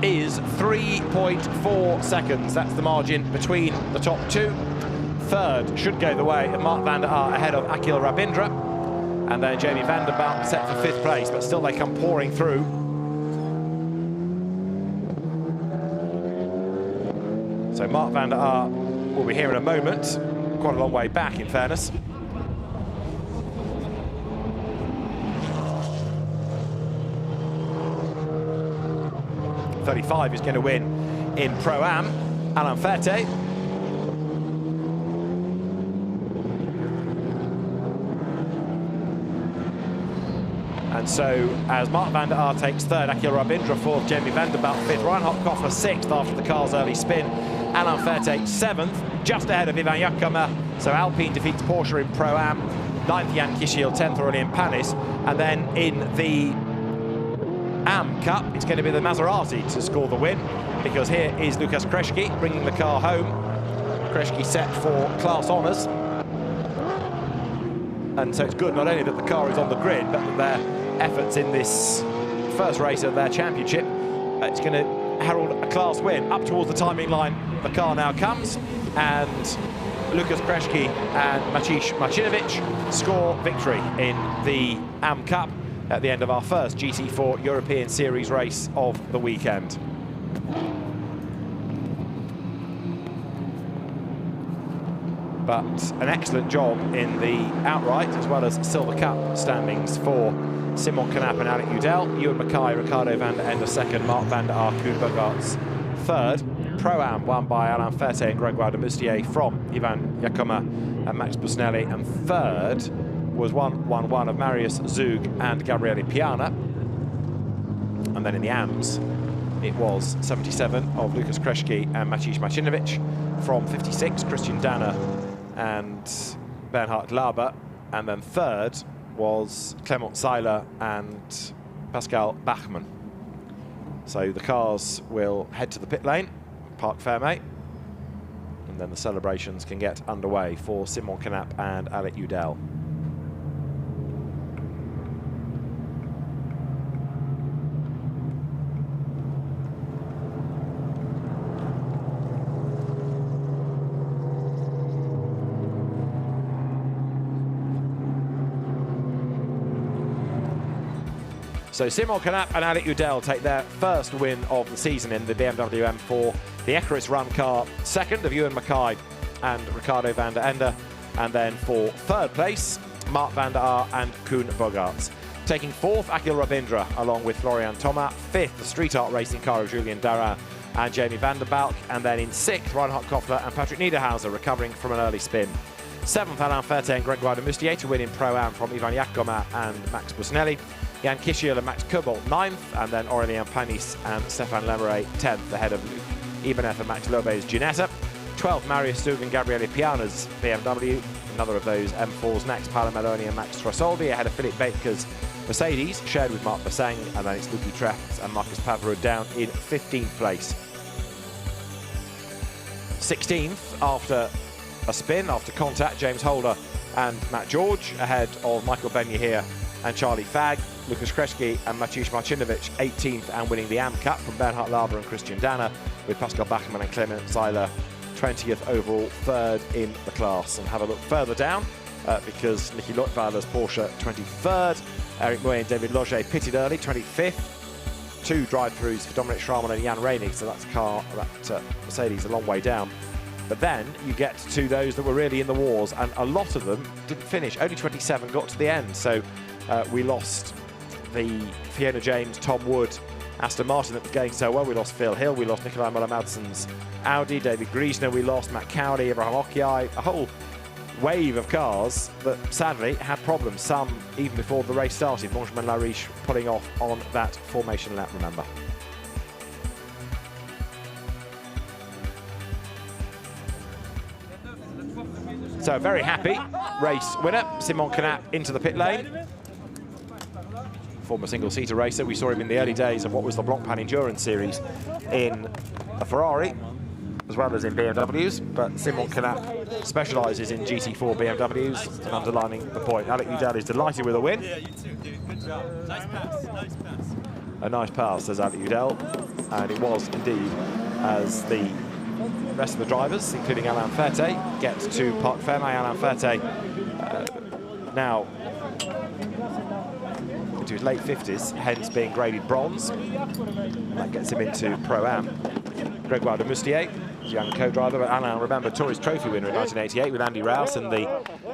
Speaker 1: is 3.4 seconds. That's the margin between the top two. Third should go the way of Mark van der Aar ahead of Akil Rabindra. And then Jamie van der Belt set for 5th place, but still they come pouring through. So Mark van der Aar will be here in a moment. Quite a long way back, in fairness. .35 is going to win in Pro-Am. Alain Ferte. And so, as Mark van der Aar takes 3rd, Akil Rabindra 4th, Jamie van der Belt 5th, Reinhard Koffler 6th after the car's early spin, Alain Ferte 7th, just ahead of Ivan Jakama. So Alpine defeats Porsche in Pro-Am, 9th Jan Kishiel, 10th Aurélien Panis, and then in the Am Cup, it's going to be the Maserati to score the win, because here is Lukas Kreschke bringing the car home. Kreschke set for class honours. And so it's good not only that the car is on the grid, but that their efforts in this first race of their championship, it's going to herald a class win. Up towards the timing line, the car now comes, and Lukas Kreschke and Maciej Marcinovic score victory in the Am Cup at the end of our first GT4 European Series race of the weekend. But an excellent job in the outright as well as Silver Cup standings for Simon Canap and Alec Udell, Ewan Mackay, Ricardo van der Ende 2nd, Mark van der Aar, Koen Bogaerts 3rd. Pro-Am won by Alain Ferte and Gregoire de Moustier from Ivan Jakama and Max Busnelli, and 3rd was 1-1-1 of Marius Zug and Gabriele Piana. And then in the AMs, it was 77 of Lukas Kreschke and Maciej Marcinovic, from 56, Christian Danner and Bernhard Laber, and then 3rd was Clement Seiler and Pascal Bachmann. So the cars will head to the pit lane, Parc Fermé, and then the celebrations can get underway for Simon Canap and Alec Udell. So Simon Canap and Alec Udell take their first win of the season in the BMW M4, the Ekaris Run car, 2nd of Ewan Mackay and Ricardo van der Ende. And then for third place, Mark van der Aar and Koen Bogaerts. Taking fourth, Akhil Rabindra, along with Florian Thomas. Fifth, the street art racing car of Julien Darin and Jamie van der Balk. And then in sixth, Reinhard Koffler and Patrick Niederhauser, recovering from an early spin. Seventh, Alain Ferté and Grégoire de Mustier to win in Pro-Am from Ivan Iacoma and Max Busnelli. Jan Kischiel and Max Kobold, ninth. And then Aurélien Panis and Stéphane Lemeray, 10th, ahead of Luc Ibanez and Max Lobe's Ginetta. 12th, Marius Zug and Gabriele Piana's BMW. Another of those M4s next, Paolo Meloni and Max Trassoldi, ahead of Philippe Baker's Mercedes, shared with Marc Basseng, and then it's Lucky Treps and Marcus Pavarud down in 15th place. 16th, after a spin, after contact, James Holder and Matt George, ahead of Michael Ben-Yahir and Charlie Fagg. Lukas Kreschke and Mateusz Marcinovic, 18th, and winning the AM Cup from Bernhard Laber and Christian Danner, with Pascal Bachmann and Clement Seiler 20th overall, third in the class. And have a look further down, because Nicky Leutweiler's Porsche 23rd, Eric Mouet and David Loger pitted early, 25th. Two drive-throughs for Dominic Schrammel and Jan Reinig, so that's a car, that Mercedes a long way down. But then you get to those that were really in the wars, and a lot of them didn't finish. Only 27 got to the end, so we lost the Fiona James, Tom Wood, Aston Martin that was going so well. We lost Phil Hill, we lost Nikolai Müller-Madsen's Audi, David Griesner, we lost Matt Cowley, Abraham Okiai, a whole wave of cars that sadly had problems, some even before the race started. Benjamin Lariche pulling off on that formation lap, remember. So very happy race winner, Simon Knapp into the pit lane. Former single-seater racer, we saw him in the early days of what was the Blancpain Endurance Series in a Ferrari, as well as in BMWs, but Simon Knapp specialises in GT4 BMWs, and underlining the point, Alec Udell is delighted with a win.
Speaker 4: Yeah, you too, dude. Good job. Nice pass, nice pass.
Speaker 1: A nice pass, says Alec Udell, and it was indeed, as the rest of the drivers, including Alain Ferté, get to Parc Ferme. Alain Ferté now into his late 50s, hence being graded bronze. That gets him into Pro-Am. Grégoire de Mustier, young co-driver, but Alain, remember, Tourist Trophy winner in 1988 with Andy Rouse in the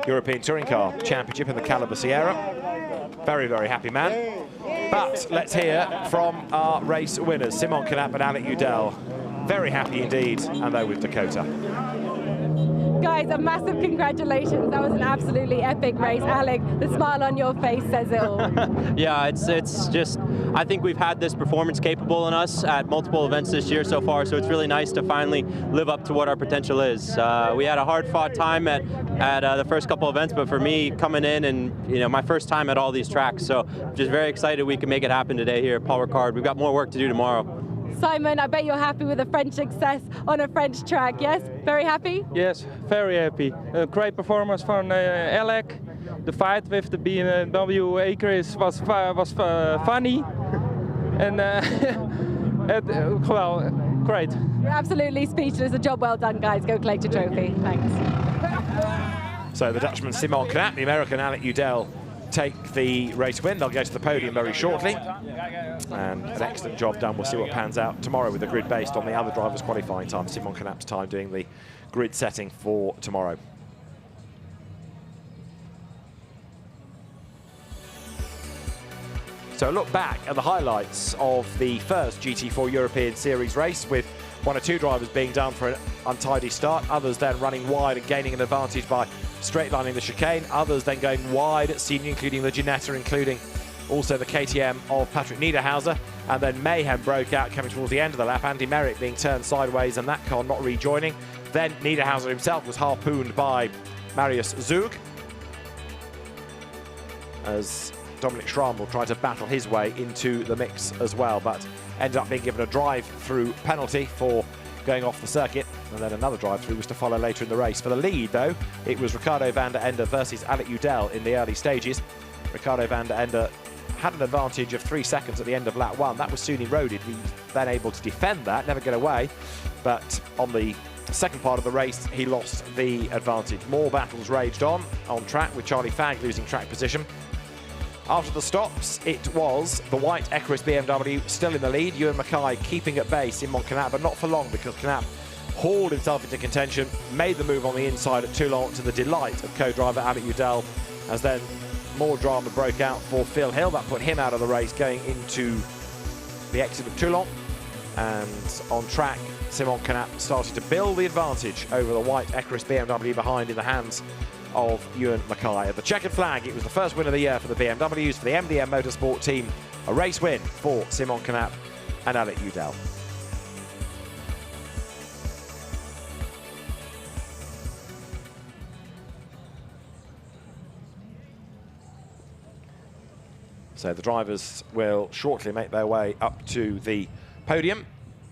Speaker 1: European Touring Car Championship in the Calibre Sierra. Very, very happy man. But let's hear from our race winners, Simon Knapp and Alec Udell. Very happy indeed, and they're with Dakota.
Speaker 2: Guys, a massive congratulations. That was an absolutely epic race. Alec, the smile on your face says it all.
Speaker 5: Yeah, it's just, I think we've had this performance capable in us at multiple events this year so far, so it's really nice to finally live up to what our potential is. We had a hard-fought time at the first couple events, but for me, coming in and my first time at all these tracks, so just very excited we can make it happen today here at Paul Ricard. We've got more work to do tomorrow.
Speaker 2: Simon, I bet you're happy with a French success on a French track, yes? Very happy?
Speaker 6: Yes, very happy. A great performance from Alec. The fight with the BMW Acres was funny. And well, great.
Speaker 2: You're absolutely speechless. A job well done, guys. Go collect your trophy. Thanks.
Speaker 1: So the Dutchman Simon Knapp, the American Alec Udell take the race win. They'll go to the podium very shortly. And an excellent job done. We'll see what pans out tomorrow with the grid based on the other drivers' qualifying time. Simon Knapp's time doing the grid setting for tomorrow. So a look back at the highlights of the first GT4 European Series race, with one or two drivers being done for an untidy start, others then running wide and gaining an advantage by straight lining the chicane, others then going wide at senior, including the Ginetta, including also the KTM of Patrick Niederhauser, and then mayhem broke out coming towards the end of the lap. Andy Merritt being turned sideways and that car not rejoining. Then Niederhauser himself was harpooned by Marius Zug, as Dominic Schrammel tried to battle his way into the mix as well, but ended up being given a drive-through penalty for going off the circuit, and then another drive-through was to follow later in the race. For the lead, though, it was Ricardo van der Ende versus Alec Udell in the early stages. Ricardo van der Ende had an advantage of 3 seconds at the end of lap 1. That was soon eroded. He was then able to defend that, never get away, but on the second part of the race, he lost the advantage. More battles raged on track, with Charlie Fagg losing track position. After the stops, it was the white Equus BMW still in the lead. Ewan Mackay keeping at bay Simon Knapp, but not for long, because Knapp hauled himself into contention, made the move on the inside at Toulon to the delight of co-driver Alec Udell, as then more drama broke out for Phil Hill. That put him out of the race going into the exit of Toulon. And on track, Simon Canap started to build the advantage over the white Equus BMW behind in the hands of Ewan Mackay. At the checkered flag, it was the first win of the year for the BMWs, for the MDM Motorsport team. A race win for Simon Canap and Alec Udell. So the drivers will shortly make their way up to the podium,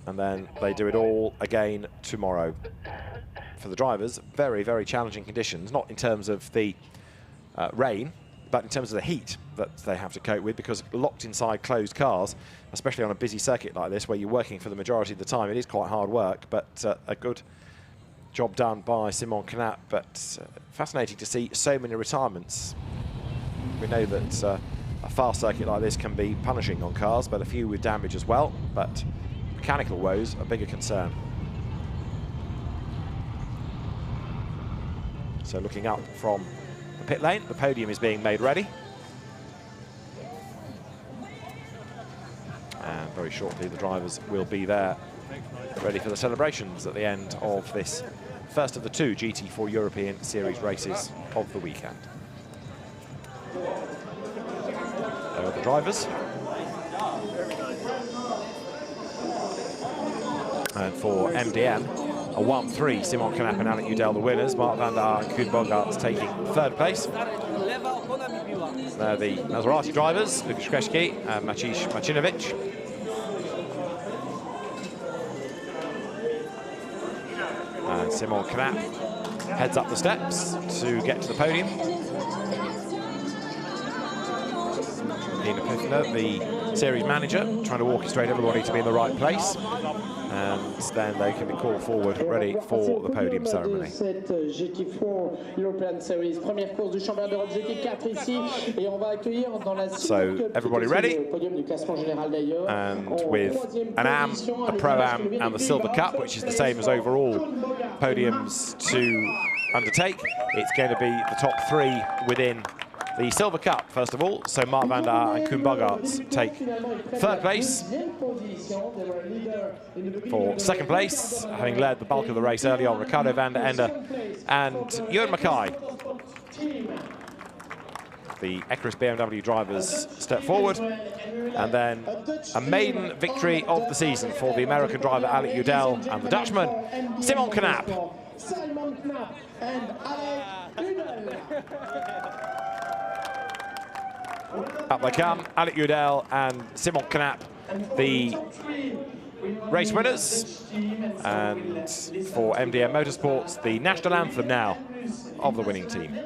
Speaker 1: and then they do it all again tomorrow. For the drivers, very, very challenging conditions, not in terms of the rain, but in terms of the heat that they have to cope with, because locked inside closed cars, especially on a busy circuit like this where you're working for the majority of the time, it is quite hard work, but a good job done by Simon Canap. But fascinating to see so many retirements. We know that a fast circuit like this can be punishing on cars, but a few with damage as well. But mechanical woes are a bigger concern. So looking up from the pit lane, the podium is being made ready. And very shortly the drivers will be there, ready for the celebrations at the end of this first of the two GT4 European Series races of the weekend. There are the drivers. And for MDM, a 1-3, Simon Canap and Alec Udell the winners. Mark van der Aar and Koen Bogaerts taking third place. They're the Maserati drivers, Lukas Kreschke and Maciej Marcinovic. And Simon Canap heads up the steps to get to the podium. Nina Pfiffner, the series manager, trying to orchestrate everybody to be in the right place. And then they can be called forward, ready for the podium ceremony. So everybody ready, and with an AM, a Pro-Am and the Silver Cup, which is the same as overall podiums to undertake, it's going to be the top three within the Silver Cup, first of all. So Mark van der Aar and Koen Bogaerts take third place. For second place, having led the bulk of the race early on, Ricardo van der Ende and Ewan Mackay. The Equus BMW drivers step forward. And then a maiden victory of the season for the American driver Alec Udell and the Dutchman Simon Canap. Up they come, Alec Udell and Simon Canap, the race winners. And for MDM Motorsports, the national anthem now of the winning team.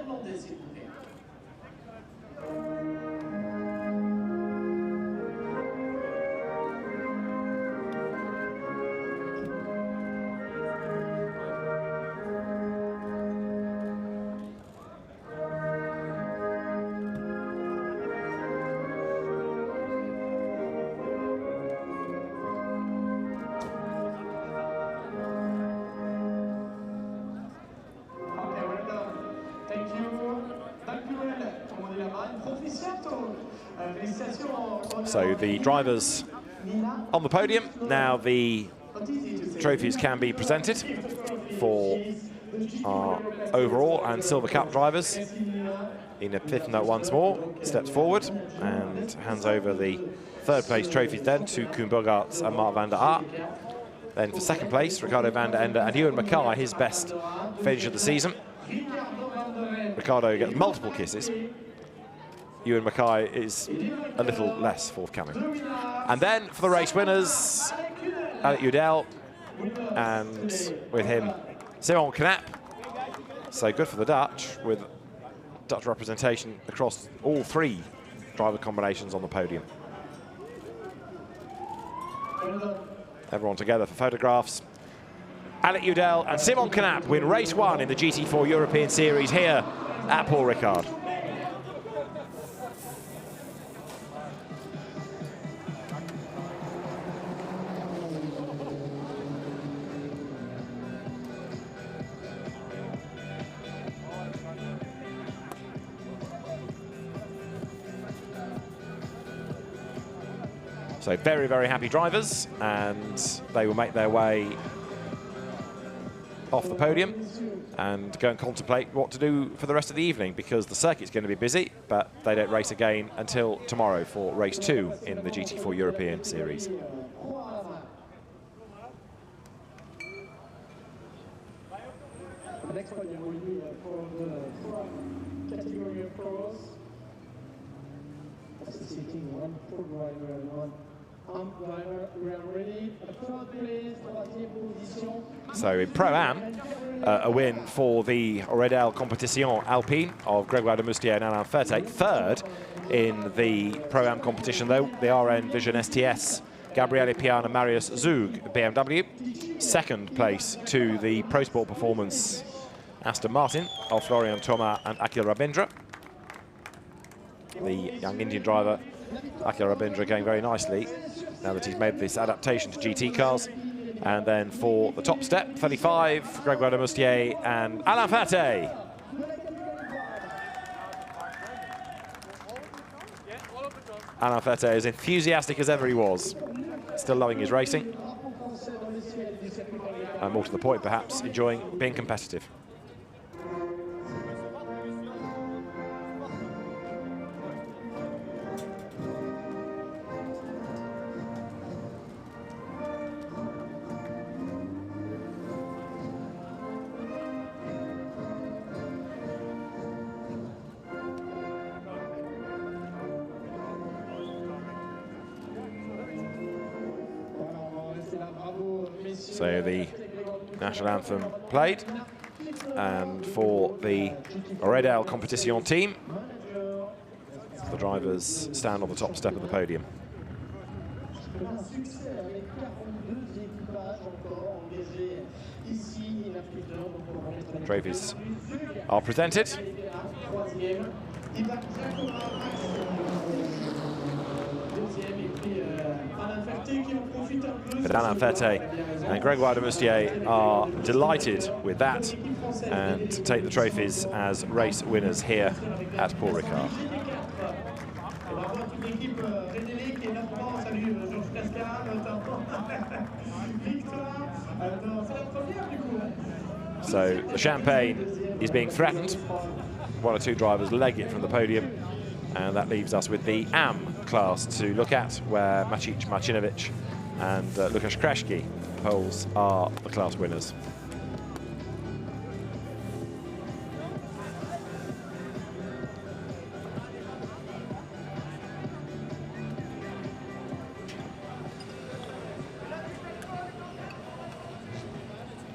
Speaker 1: So the drivers on the podium. Now the trophies can be presented for our overall and Silver Cup drivers. Nina Pfiffner once more steps forward and hands over the third place trophies then to Koen Bogaerts and Mark van der Aar. Then for second place, Ricardo van der Ende and Ewan Mackay, his best finish of the season. Ricardo gets multiple kisses. Ewan Mackay is a little less forthcoming. And then for the race winners, Alec Udell, and with him, Simon Canap. So good for the Dutch, with Dutch representation across all three driver combinations on the podium. Everyone together for photographs. Alec Udell and Simon Canap win race one in the GT4 European Series here at Paul Ricard. So very, very happy drivers, and they will make their way off the podium and go and contemplate what to do for the rest of the evening, because the circuit's going to be busy, but they don't race again until tomorrow for race 2 in the GT4 European Series.
Speaker 7: Next podium will be for the category of pros. Sitting one full driver and one arm driver. We are ready. Third place, troisième position.
Speaker 1: So in Pro-Am, a win for the Redel Competition Alpine of Grégoire de Moustier and Alain Ferté. Third in the Pro-Am competition, though, the RN Vision STS, Gabriele Piana, Marius Zug, BMW. Second place to the Pro Sport Performance Aston Martin of Florian Thomas and Akhil Rabindra. The young Indian driver, Akhil Rabindra, going very nicely now that he's made this adaptation to GT cars. And then for the top step, 35, Grégoire de Moustier and Alain Ferté. Alain Ferté is enthusiastic as ever he was, still loving his racing. And more to the point, perhaps, enjoying being competitive. So the national anthem played, and for the Redel Competition team, the drivers stand on the top step of the podium. Trophies are presented. But Alain Ferté and Grégoire de Moustier are delighted with that and take the trophies as race winners here at Paul Ricard. So the champagne is being threatened. One or two drivers leg it from the podium, and that leaves us with the AM class to look at, where Maciej Marcinovic and Łukasz Kreszki poles are the class winners.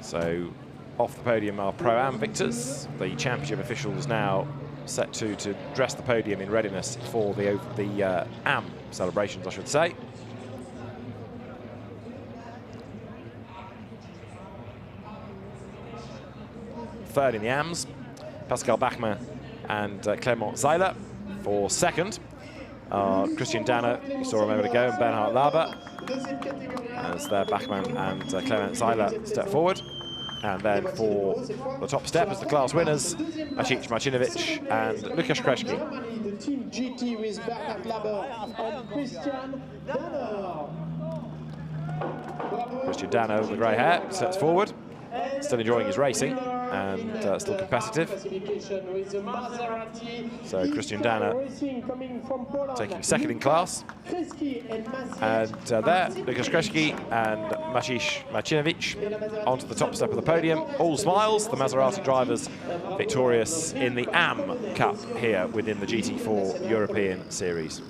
Speaker 1: So off the podium are Pro-Am victors. The championship officials now set to dress the podium in readiness for the AM celebrations, I should say. Third in the AMs, Pascal Bachmann and Clément Zeiler. For second, Christian Danner, you saw a moment ago, and Bernhard Laber, as their Bachmann and Clément Zeiler step forward. And then for the top step as the class winners, Maciej Marcinovic and Łukasz Kreszki.
Speaker 7: The team GT with Bernhard Laber and Christian Danner.
Speaker 1: Christian Danner with the grey hair steps forward, still enjoying his racing and still competitive. So Christian Danner taking second in class. And there, Łukasz Kreszki and Maciej Marcinovic onto the top step of the podium. All smiles, the Maserati drivers victorious in the AM Cup here within the GT4 European Series.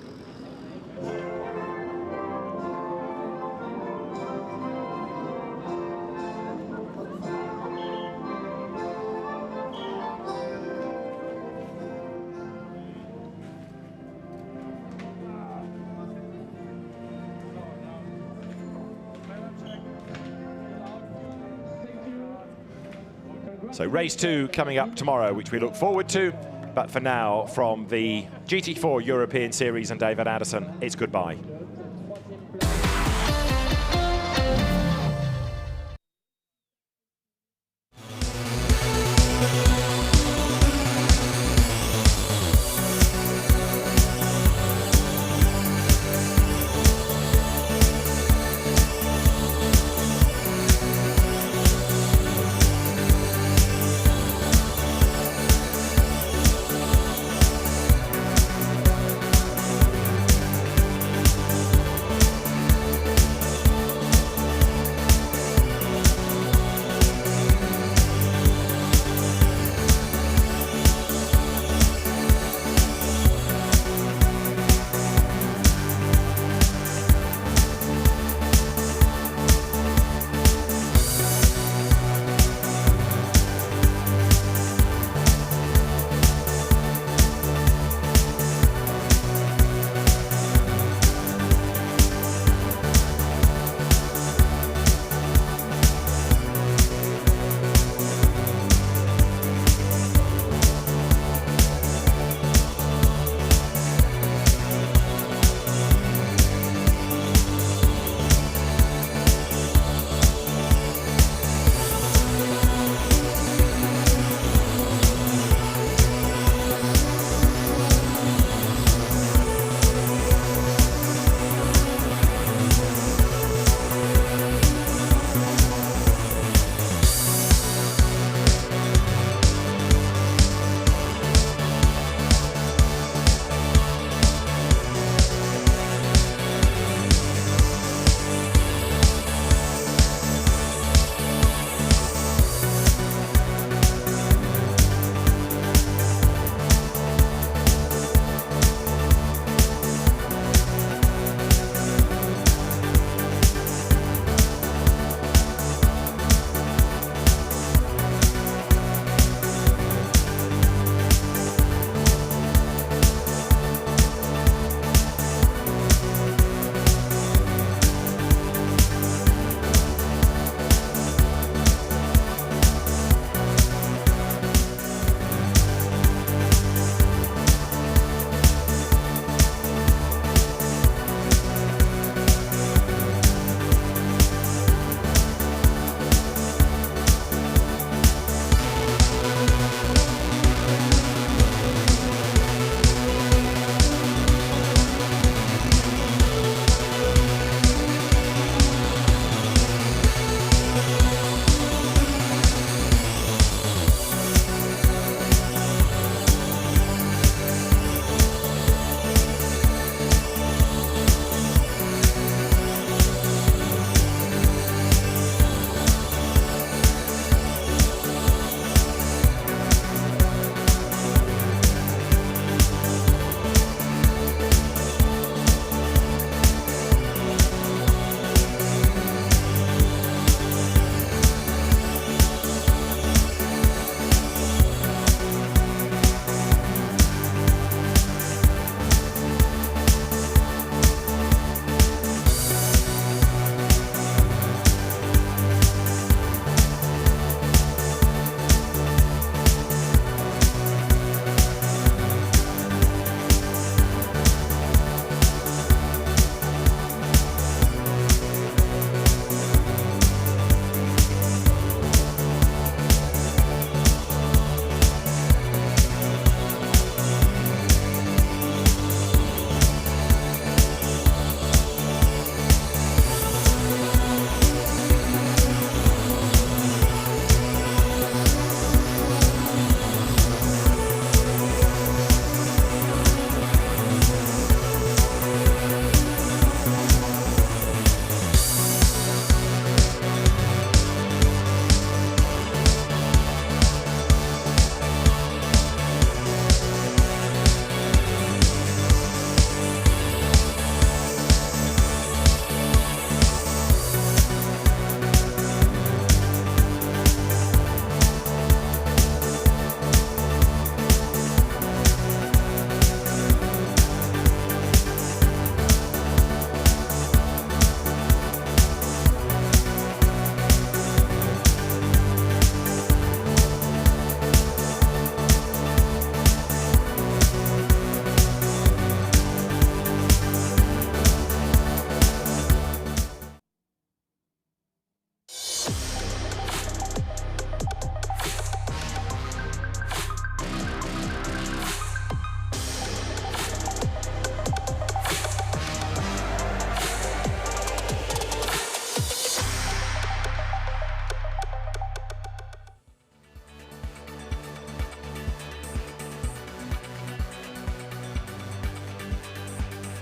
Speaker 1: So race 2 coming up tomorrow, which we look forward to. But for now, from the GT4 European Series and David Addison, it's goodbye.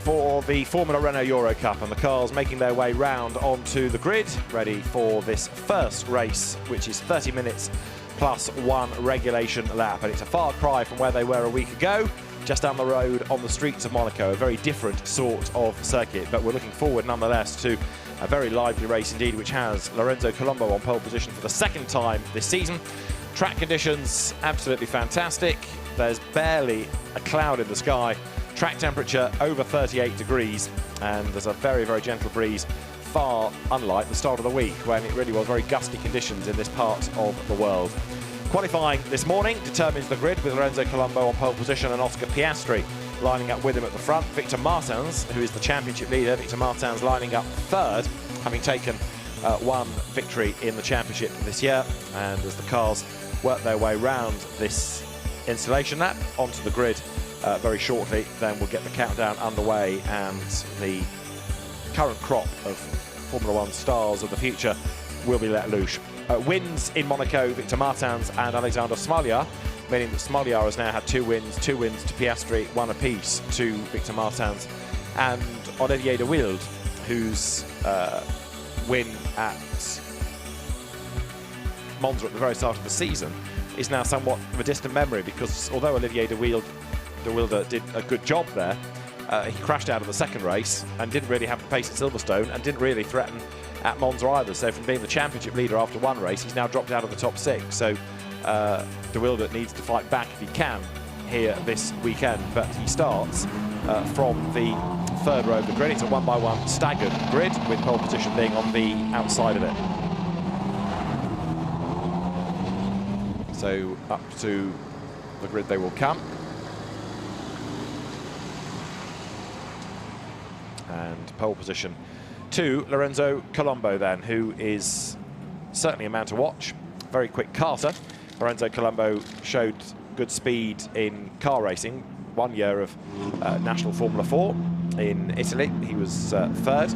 Speaker 1: for the Formula Renault Euro Cup, and the cars making their way round onto the grid, ready for this first race, which is 30 minutes plus 1 regulation lap. And it's a far cry from where they were a week ago, just down the road on the streets of Monaco. A very different sort of circuit, but we're looking forward nonetheless to a very lively race indeed, which has Lorenzo Colombo on pole position for the second time this season. Track conditions absolutely fantastic. There's barely a cloud in the sky. Track temperature over 38 degrees, and there's a very, very gentle breeze, far unlike the start of the week when it really was very gusty conditions in this part of the world. Qualifying this morning determines the grid with Lorenzo Colombo on pole position and Oscar Piastri lining up with him at the front. Victor Martins, who is the championship leader, Victor Martins lining up third, having taken one victory in the championship this year. And as the cars work their way round this installation lap onto the grid very shortly, then we'll get the countdown underway, and the current crop of Formula One stars of the future will be let loose. Wins in Monaco, Victor Martins and Alexander Smolyar, meaning that Smolyar has now had 2 wins to Piastri, 1 apiece to Victor Martins, and Olivier de Wilde, whose win at Monza at the very start of the season is now somewhat of a distant memory, because although Olivier de Wilde did a good job there, he crashed out of the second race and didn't really have the pace at Silverstone and didn't really threaten at Monza either. So from being the championship leader after 1 race, he's now dropped out of the top 6. So de Wilde needs to fight back if he can here this weekend, but he starts from the 3rd row of the grid. It's a 1-by-1 staggered grid, with pole position being on the outside of it. So up to the grid they will come. And pole position to Lorenzo Colombo then, who is certainly a man to watch. Very quick karter. Lorenzo Colombo showed good speed in car racing. 1 year of National Formula 4 in Italy. He was 3rd,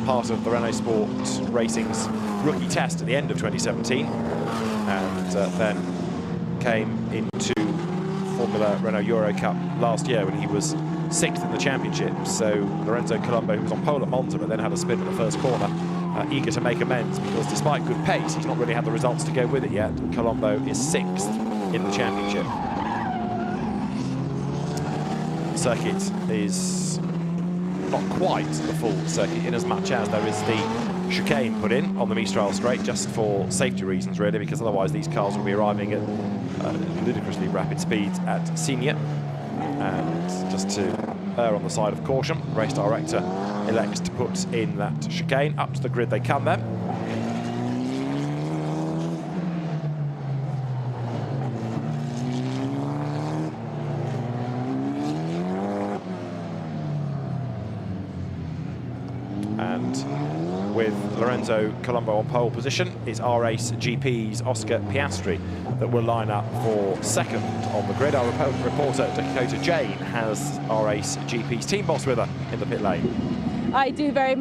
Speaker 1: part of the Renault Sport Racing's rookie test at the end of 2017, and then came into Formula Renault Euro Cup last year when he was 6th in the championship. So Lorenzo Colombo, who was on pole at Monza but then had a spin at the first corner, eager to make amends, because despite good pace, he's not really had the results to go with it yet. Colombo is 6th in the championship. The circuit is not quite the full circuit, in as much as there is the chicane put in on the Mistral straight, just for safety reasons really, because otherwise these cars will be arriving at ludicrously rapid speeds at Signes. And just to err on the side of caution, race director elects to put in that chicane. Up to the grid they come then. And with Lorenzo Colombo on pole position is R-Ace GP's Oscar Piastri that will line up for 2nd on the grid. Our reporter Dakota Jane has R-Ace GP's team boss with her in the pit lane.
Speaker 2: I do very